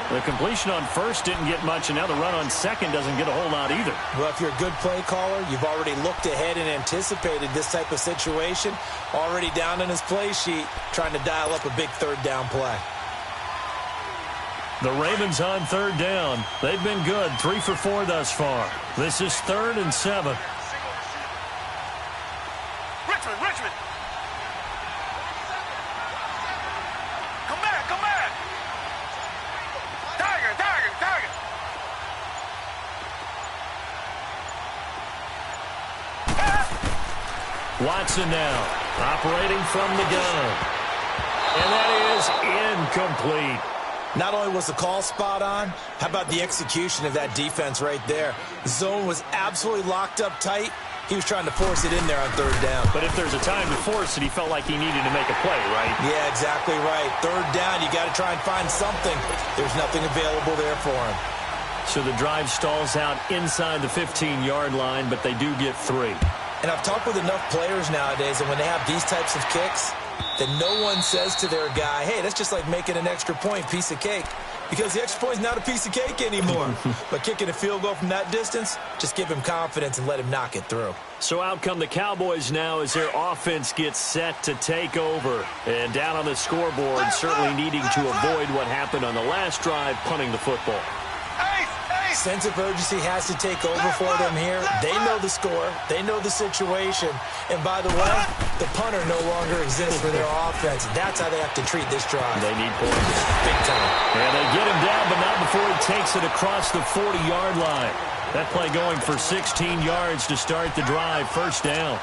The completion on first didn't get much, and now the run on second doesn't get a whole lot either. Well, if you're a good play caller, you've already looked ahead and anticipated this type of situation. Already down in his play sheet, trying to dial up a big third down play. The Ravens on third down. They've been good, 3 for 4 thus far. This is 3rd and 7. Richmond. Come back. Tiger. Watson now operating from the gun. And that is incomplete. Not only was the call spot on, how about the execution of that defense right there? The zone was absolutely locked up tight, He was trying to force it in there on third down. But if there's a time to force it, he felt like he needed to make a play, right? Yeah, exactly right. Third down, you got to try and find something. There's nothing available there for him. So the drive stalls out inside the 15-yard line, but they do get 3. And I've talked with enough players nowadays, and when they have these types of kicks, that no one says to their guy, hey, that's just like making an extra point, piece of cake. Because the extra point is not a piece of cake anymore. But kicking a field goal from that distance, just give him confidence and let him knock it through. So out come the Cowboys now as their offense gets set to take over. And down on the scoreboard, certainly needing to avoid what happened on the last drive, punting the football. Sense of urgency has to take over for them here. They know the score. They know the situation. And by the way, the punter no longer exists for their offense. That's how they have to treat this drive. They need points. Big time. And they get him down, but not before he takes it across the 40-yard line. That play going for 16 yards to start the drive. First down.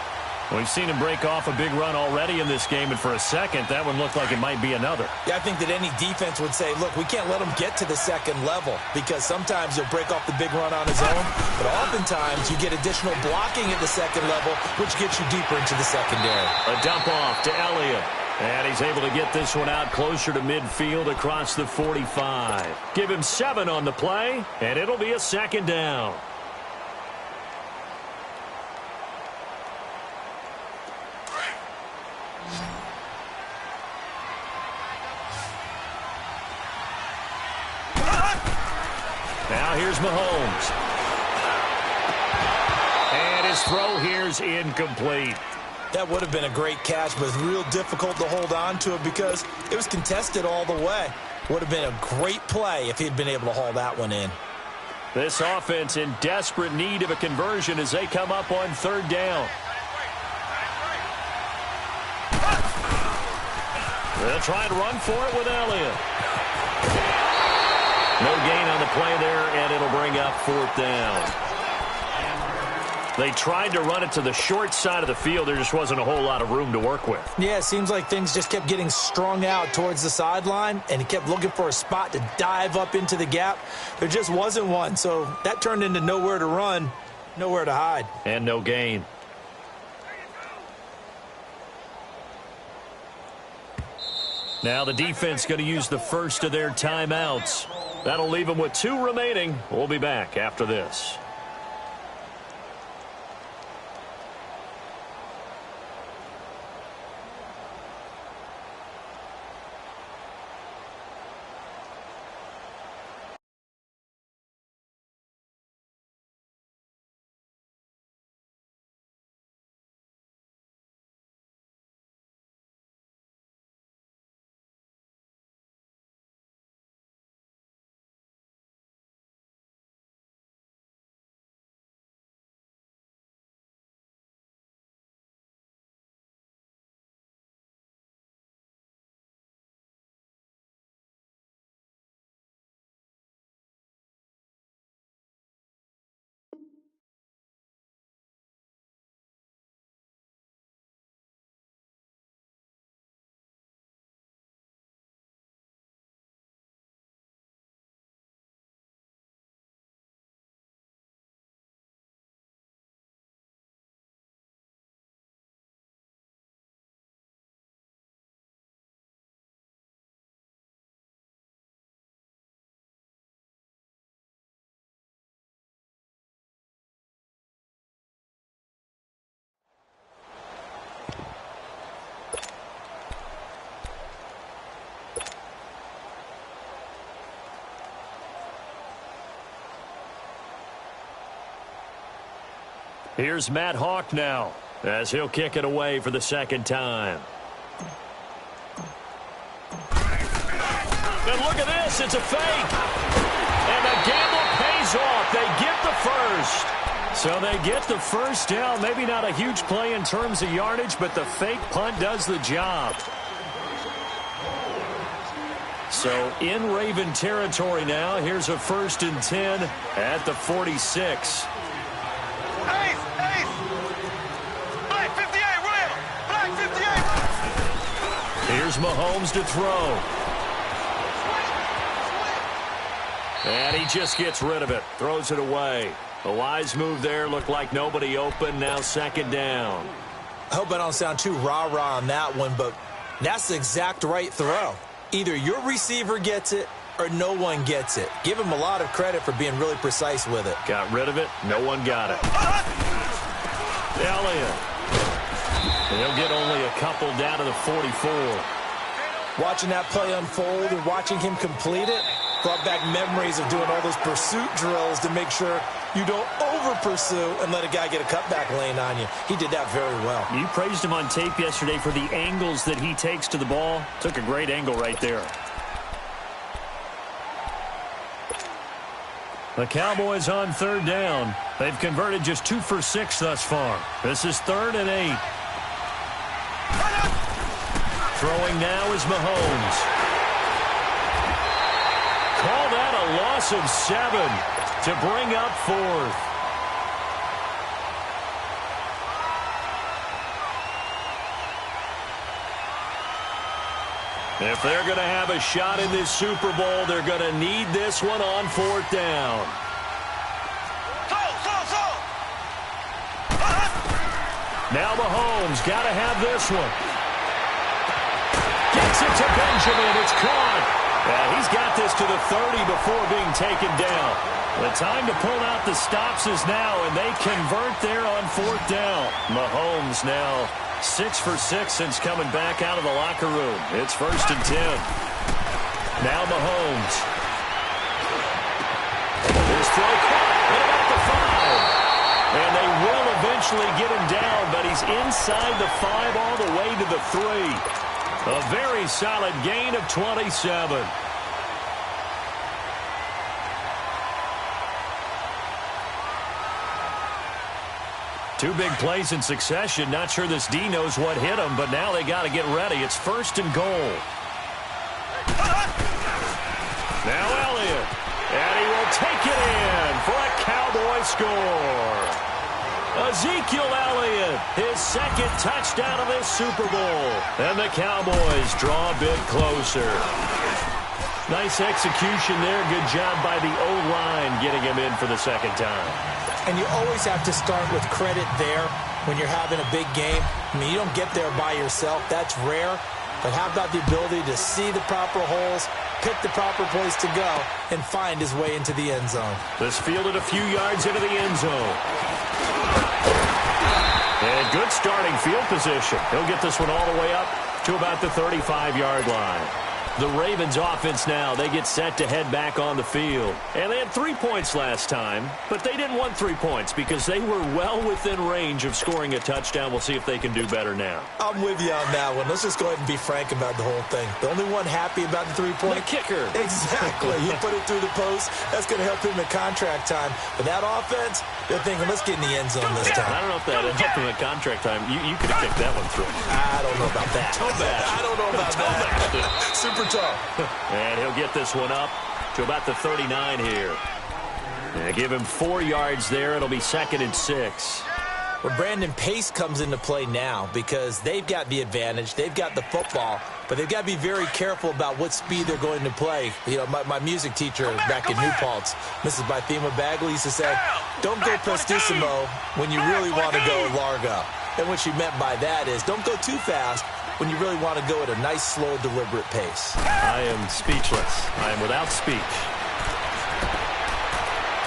We've seen him break off a big run already in this game, and for a second, that one looked like it might be another. Yeah, I think that any defense would say, look, we can't let him get to the second level because sometimes he'll break off the big run on his own, but oftentimes you get additional blocking at the second level, which gets you deeper into the secondary. A dump off to Elliott. And he's able to get this one out closer to midfield across the 45. Give him 7 on the play, and it'll be a second down. Now here's Mahomes. And his throw here's incomplete. That would have been a great catch, but it's real difficult to hold on to it because it was contested all the way. Would have been a great play if he'd been able to haul that one in. This offense in desperate need of a conversion as they come up on third down. They'll try and run for it with Elliott. No gain on the play there, and it'll bring up fourth down. They tried to run it to the short side of the field. There just wasn't a whole lot of room to work with. Yeah, it seems like things just kept getting strung out towards the sideline, and he kept looking for a spot to dive up into the gap. There just wasn't one, so that turned into nowhere to run, nowhere to hide. And no gain. Now the defense going to use the first of their timeouts. That'll leave them with 2 remaining. We'll be back after this. Here's Matt Hawk now as he'll kick it away for the second time. And look at this. It's a fake. And the gamble pays off. They get the first. So they get the first down. Maybe not a huge play in terms of yardage, but the fake punt does the job. So in Raven territory now. Here's a 1st and 10 at the 46. Here's Mahomes to throw. And he just gets rid of it. Throws it away. A wise move there. Looked like nobody open. Now second down. I hope I don't sound too rah-rah on that one, but that's the exact right throw. Either your receiver gets it or no one gets it. Give him a lot of credit for being really precise with it. Got rid of it. No one got it. Elliott. He'll get only a couple down to the 44. Watching that play unfold and watching him complete it brought back memories of doing all those pursuit drills to make sure you don't over-pursue and let a guy get a cutback lane on you. He did that very well. You praised him on tape yesterday for the angles that he takes to the ball. Took a great angle right there. The Cowboys on third down. They've converted just 2 for 6 thus far. This is 3rd and 8. Throwing now is Mahomes. Call that a loss of 7 to bring up 4th. If they're going to have a shot in this Super Bowl, they're going to need this one on 4th down. Now Mahomes got to have this one. Gets it to Benjamin. It's caught. He's got this to the 30 before being taken down. The time to pull out the stops is now, and they convert there on 4th down. Mahomes now 6 for 6 since coming back out of the locker room. It's 1st and 10. Now Mahomes. His throw caught at about the 5. And they will eventually get him down, but he's inside the 5 all the way to the 3. A very solid gain of 27. Two big plays in succession. Not sure this D knows what hit him, but now they got to get ready. It's 1st and goal. Now Elliott. And he will take it in for a Cowboy score. Ezekiel Elliott, his 2nd touchdown of this Super Bowl. And the Cowboys draw a bit closer. Nice execution there. Good job by the O-line getting him in for the 2nd time. And you always have to start with credit there when you're having a big game. I mean, you don't get there by yourself. That's rare. But how about the ability to see the proper holes, pick the proper place to go, and find his way into the end zone? This fielded a few yards into the end zone. And good starting field position. He'll get this one all the way up to about the 35-yard line. The Ravens offense now, they get set to head back on the field. And they had 3 points last time, but they didn't want 3 points because they were well within range of scoring a touchdown. We'll see if they can do better now. I'm with you on that one. Let's just go ahead and be frank about the whole thing. The only one happy about the 3-point? The kicker. Exactly. He put it through the post. That's going to help him in contract time. But that offense, they're thinking, let's get in the end zone this time. I don't know if that helped him in contract time. You could have kicked that one through. I don't know about that. I don't know about that. Super tough. And he'll get this one up to about the 39 here. And give him 4 yards there. It'll be 2nd and 6. Well, Brandon, pace comes into play now because they've got the advantage. They've got the football, but they've got to be very careful about what speed they're going to play. You know, my music teacher back in New Paltz, Mrs. Bythema Bagley, used to say, don't go prestissimo when you really want to go largo. And what she meant by that is don't go too fast when you really want to go at a nice, slow, deliberate pace. I am speechless. I am without speech.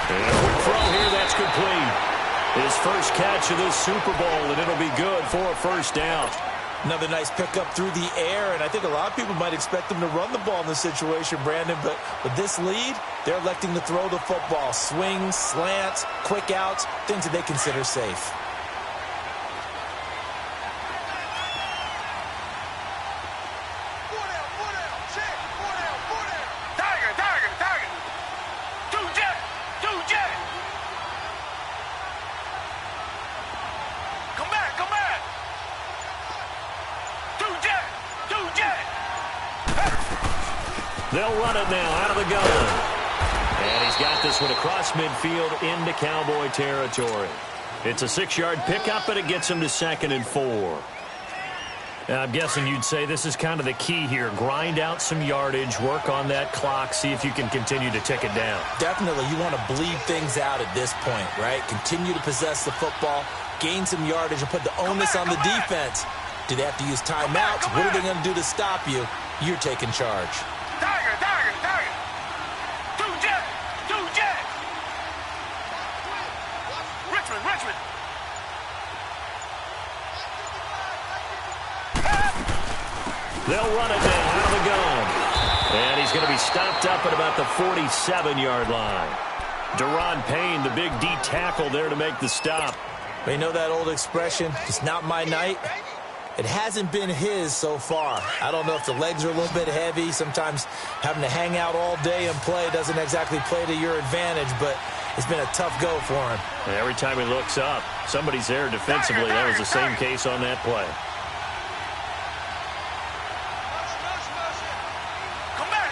And a quick throw here, that's complete. His first catch of this Super Bowl, and it'll be good for a 1st down. Another nice pickup through the air, and I think a lot of people might expect them to run the ball in this situation, Brandon, but with this lead, they're electing to throw the football. Swings, slants, quick outs, things that they consider safe. They'll run it now out of the gun. And he's got this one across midfield into Cowboy territory. It's a 6-yard pickup, and it gets him to 2nd and 4. I'm guessing you'd say this is kind of the key here. Grind out some yardage, work on that clock, see if you can continue to tick it down. Definitely, you want to bleed things out at this point, right? Continue to possess the football, gain some yardage, and put the onus on the defense. Do they have to use timeouts? What are they going to do to stop you? You're taking charge. Tiger. Two jet. Richmond. They'll run it now out of the gun. And he's going to be stopped up at about the 47-yard line. Deron Payne, the big D tackle there to make the stop. But you know that old expression, it's not my night? It hasn't been his so far. I don't know if the legs are a little bit heavy. Sometimes having to hang out all day and play doesn't exactly play to your advantage, but it's been a tough go for him. And every time he looks up, somebody's there defensively. That was the same case on that play. Come back.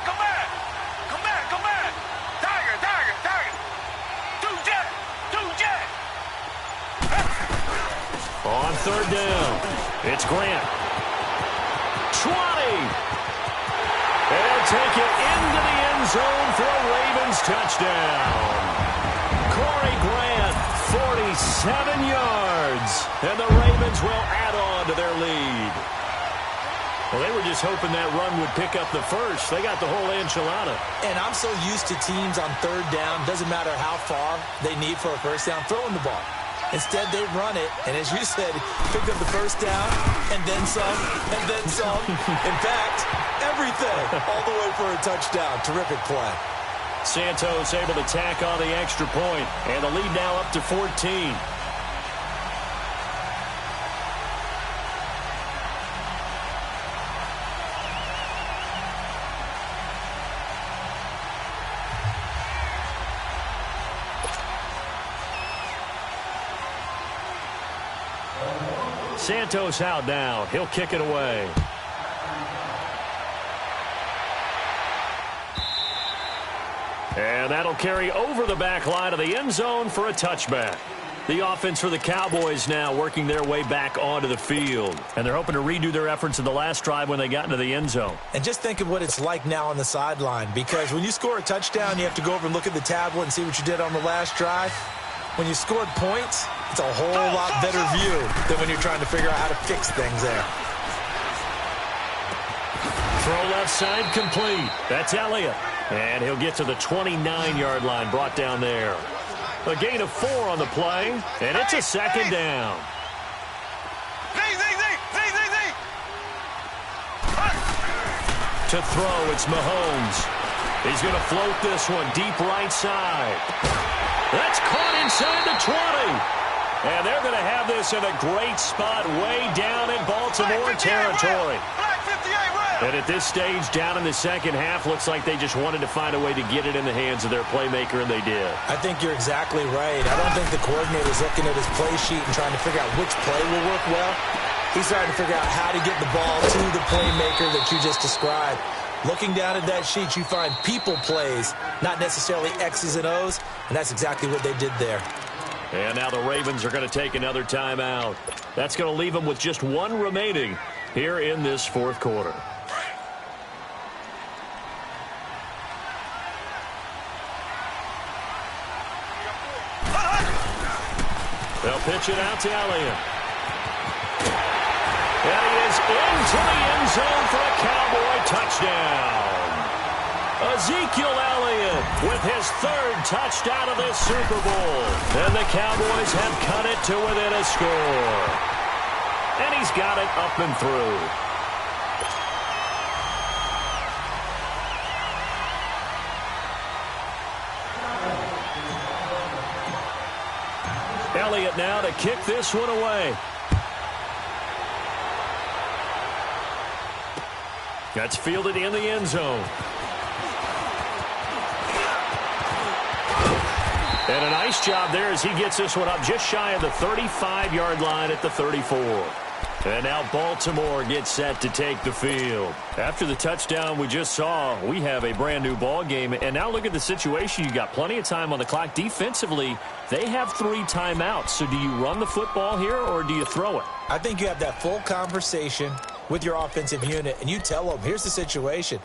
Tiger. Two jet. On third down, it's Grant. 20. They'll take it into the end zone for a Ravens touchdown. Corey Grant, 47 yards. And the Ravens will add on to their lead. Well, they were just hoping that run would pick up the first. They got the whole enchilada. And I'm so used to teams on third down, doesn't matter how far they need for a first down, throwing the ball. Instead, they run it, and as you said, pick up the first down, and then some, and then some. In fact, everything, all the way for a touchdown. Terrific play. Santos able to tack on the extra point, and the lead now up to 14. Santos out now. He'll kick it away. And that'll carry over the back line of the end zone for a touchback. The offense for the Cowboys now working their way back onto the field. And they're hoping to redo their efforts in the last drive when they got into the end zone. And just think of what it's like now on the sideline, because when you score a touchdown, you have to go over and look at the tablet and see what you did on the last drive. When you scored points, it's a whole lot better view than when you're trying to figure out how to fix things there. Throw left side complete. That's Elliott. And he'll get to the 29-yard line, brought down there. A gain of 4 on the play, and it's a second down. To throw, it's Mahomes. He's going to float this one deep right side. That's caught inside the 20. And they're going to have this in a great spot way down in Baltimore territory. And at this stage, down in the second half, looks like they just wanted to find a way to get it in the hands of their playmaker, and they did. I think you're exactly right. I don't think the coordinator's looking at his play sheet and trying to figure out which play will work well. He's trying to figure out how to get the ball to the playmaker that you just described. Looking down at that sheet, you find people plays, not necessarily X's and O's, and that's exactly what they did there. And now the Ravens are going to take another timeout. That's going to leave them with just 1 remaining here in this fourth quarter. They'll pitch it out to Elliott. And he is into the end zone for a Cowboy touchdown. Ezekiel Elliott with his 3rd touchdown of this Super Bowl. And the Cowboys have cut it to within a score. And he's got it up and through. Elliott now to kick this one away. That's fielded in the end zone. And a nice job there as he gets this one up just shy of the 35-yard line at the 34. And now Baltimore gets set to take the field. After the touchdown we just saw, we have a brand new ball game. And now look at the situation. You got plenty of time on the clock. Defensively, they have 3 timeouts. So do you run the football here or do you throw it? I think you have that full conversation. with your offensive unit, and you tell them, here's the situation.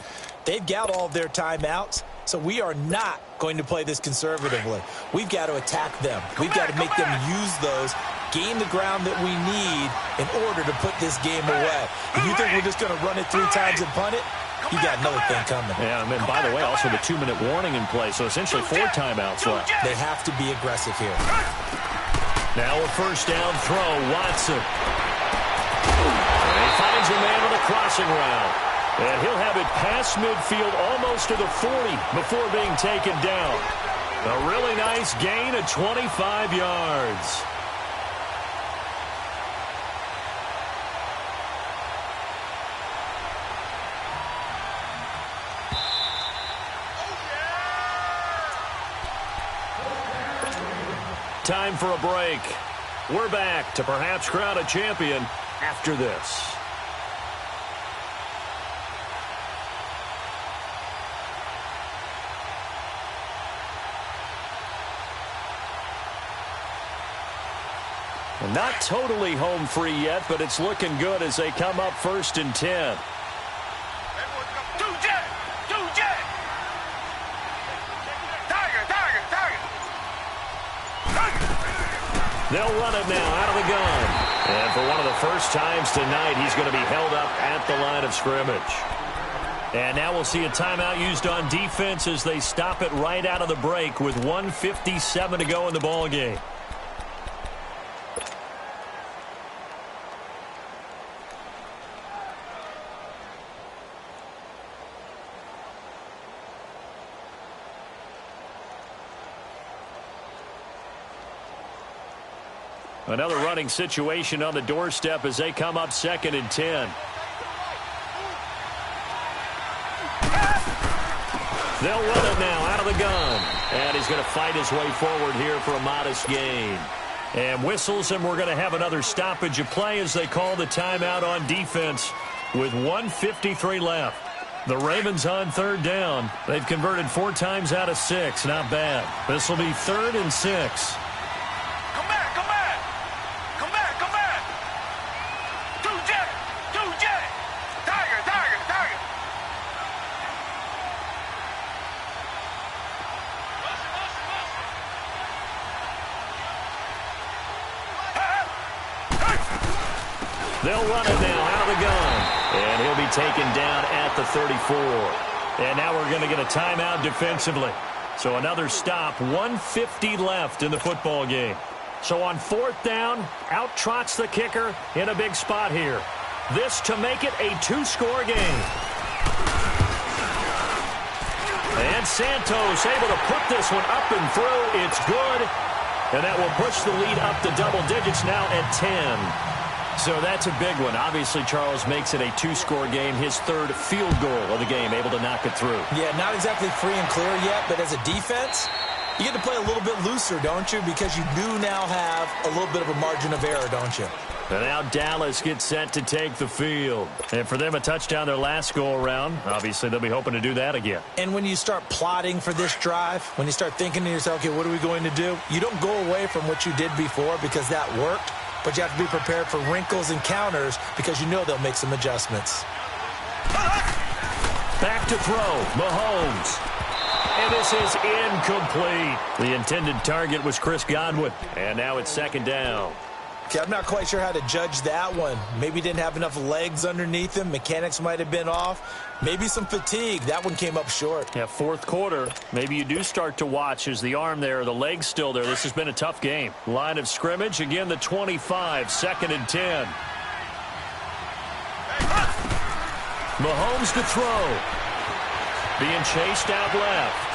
They've got all of their timeouts, so we are not going to play this conservatively. We've got to attack them. We've got to make them use those, gain the ground that we need in order to put this game away. If you think we're just going to run it 3 times and punt it, you got another thing coming. Yeah, and then, by the way, also the 2-minute warning in play, so essentially 4 timeouts left. They have to be aggressive here. Now a first down throw, Watson. And he finds a man on the crossing route. And he'll have it past midfield almost to the 40 before being taken down. A really nice gain of 25 yards. Time for a break. We're back to perhaps crown a champion after this. Well, not totally home free yet, but it's looking good as they come up 1st and 10. They'll run it now out of the gun. And for one of the first times tonight, he's going to be held up at the line of scrimmage. And now we'll see a timeout used on defense as they stop it right out of the break with 1:57 to go in the ball game. Another running situation on the doorstep as they come up 2nd and 10. They'll run it now out of the gun. And he's going to fight his way forward here for a modest gain. And whistles, and we're going to have another stoppage of play as they call the timeout on defense with 1:53 left. The Ravens on 3rd down. They've converted 4 times out of 6. Not bad. This will be 3rd and 6. They'll run it now out of the gun. And he'll be taken down at the 34. And now we're going to get a timeout defensively. So another stop, 1:50 left in the football game. So on 4th down, out trots the kicker in a big spot here. This to make it a 2-score game. And Santos able to put this one up and through. It's good. And that will push the lead up to double digits now at 10. So that's a big one. Obviously, Charles makes it a 2-score game. His 3rd field goal of the game, able to knock it through. Yeah, not exactly free and clear yet, but as a defense, you get to play a little bit looser, don't you? Because you do now have a little bit of a margin of error, don't you? And now Dallas gets set to take the field. And for them, a touchdown their last go-around. Obviously, they'll be hoping to do that again. And when you start plotting for this drive, when you start thinking to yourself, okay, what are we going to do? You don't go away from what you did before because that worked. But you have to be prepared for wrinkles and counters because you know they'll make some adjustments. Back to throw, Mahomes. And this is incomplete. The intended target was Chris Godwin. And now it's 2nd down. Okay, I'm not quite sure how to judge that one. Maybe didn't have enough legs underneath him. Mechanics might have been off. Maybe some fatigue. That one came up short. Yeah, 4th quarter. Maybe you do start to watch as the arm there, the leg's still there. This has been a tough game. Line of scrimmage, again, the 25, 2nd and 10. Mahomes to throw. Being chased out left.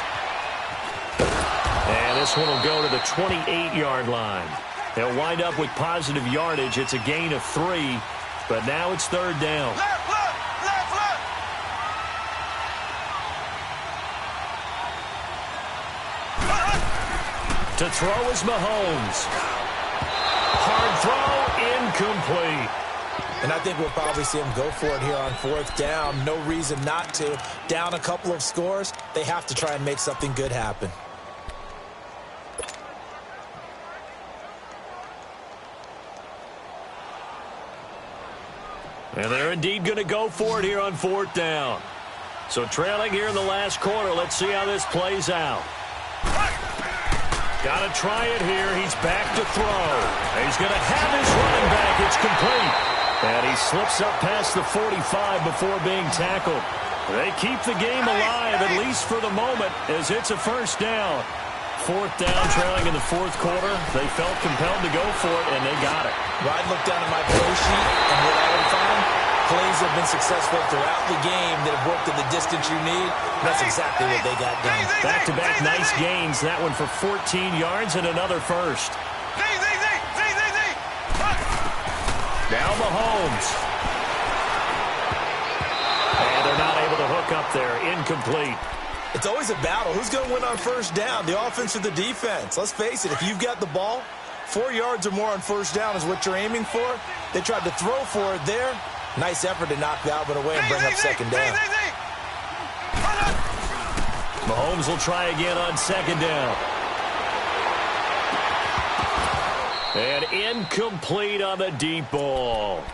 And this one will go to the 28-yard line. They'll wind up with positive yardage. It's a gain of 3, but now it's 3rd down. Left. To throw is Mahomes. Hard throw, incomplete. And I think we'll probably see him go for it here on 4th down. No reason not to. Down a couple of scores, they have to try and make something good happen. And they're indeed going to go for it here on 4th down. So trailing here in the last quarter. Let's see how this plays out. Got to try it here. He's back to throw. He's going to have his running back. It's complete. And he slips up past the 45 before being tackled. They keep the game alive, at least for the moment, as it's a 1st down. 4th down, trailing in the 4th quarter. They felt compelled to go for it, and they got it. Well, I'd look down at my play sheet, and what I would find, plays have been successful throughout the game that have worked at the distance you need. That's exactly what they got done. Back-to-back nice gains. That one for 14 yards and another first. Now Mahomes. And they're not able to hook up there. Incomplete. It's always a battle. Who's going to win on 1st down, the offense or the defense? Let's face it, if you've got the ball, 4 yards or more on 1st down is what you're aiming for. They tried to throw for it there. Nice effort to knock Alvin away and bring up 2nd down. Mahomes will try again on 2nd down. And incomplete on the deep ball.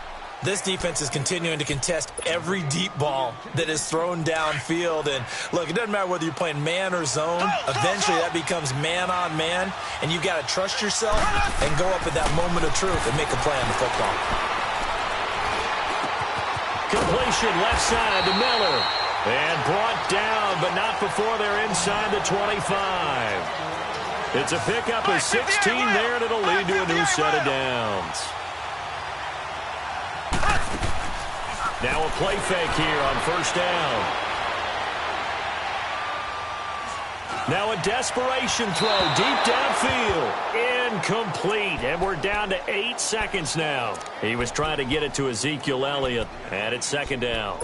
This defense is continuing to contest every deep ball that is thrown downfield. And, look, it doesn't matter whether you're playing man or zone. Eventually, that becomes man-on-man, and you've got to trust yourself and go up at that moment of truth and make a play on the football. Completion left side to Miller. And brought down, but not before they're inside the 25. It's a pickup of 16 there, and it'll lead to a new set of downs. Now a play fake here on 1st down. Now a desperation throw deep downfield. Incomplete. And we're down to 8 seconds now. He was trying to get it to Ezekiel Elliott. And it's 2nd down.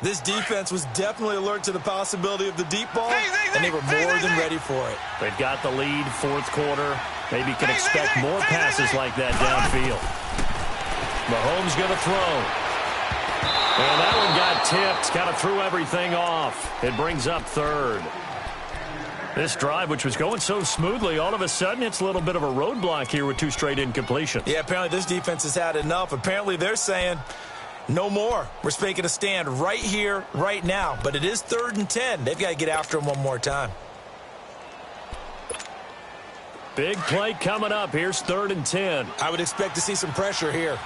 This defense was definitely alert to the possibility of the deep ball, and they were more than ready for it. They've got the lead, 4th quarter. Maybe can expect more passes like that downfield. Mahomes going to throw. And that one got tipped. Kind of threw everything off. It brings up 3rd. This drive, which was going so smoothly, all of a sudden it's a little bit of a roadblock here with 2 straight incompletions. Yeah, apparently this defense has had enough. Apparently they're saying, no more. We're making a stand right here, right now. But it is 3rd and 10. They've got to get after him one more time. Big play coming up. Here's 3rd and 10. I would expect to see some pressure here.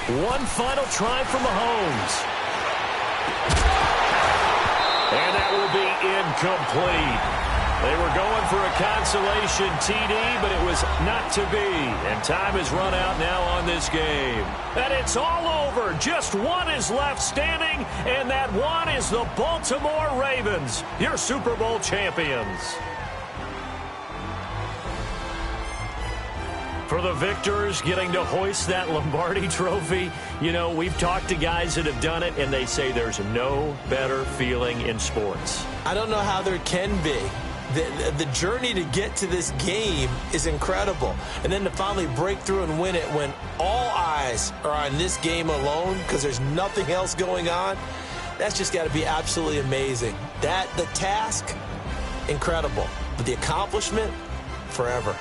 One final try for Mahomes. And that will be incomplete. They were going for a consolation TD, but it was not to be. And time has run out now on this game. And it's all over. Just one is left standing, and that one is the Baltimore Ravens, your Super Bowl champions. For the victors, getting to hoist that Lombardi trophy, you know, we've talked to guys that have done it, and they say there's no better feeling in sports. I don't know how there can be. The journey to get to this game is incredible. And then to finally break through and win it when all eyes are on this game alone because there's nothing else going on, that's just got to be absolutely amazing. The task, incredible. But the accomplishment, forever.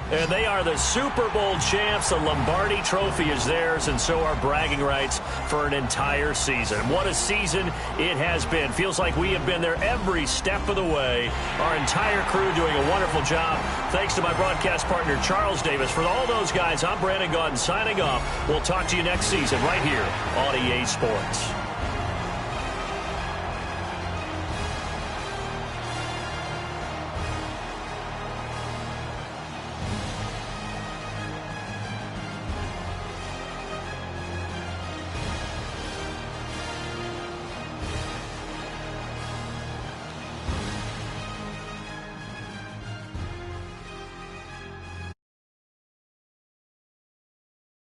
And they are the Super Bowl champs. The Lombardi trophy is theirs, and so are bragging rights for an entire season. What a season it has been. Feels like we have been there every step of the way. Our entire crew doing a wonderful job. Thanks to my broadcast partner, Charles Davis. For all those guys, I'm Brandon Gaudin signing off. We'll talk to you next season right here on EA Sports.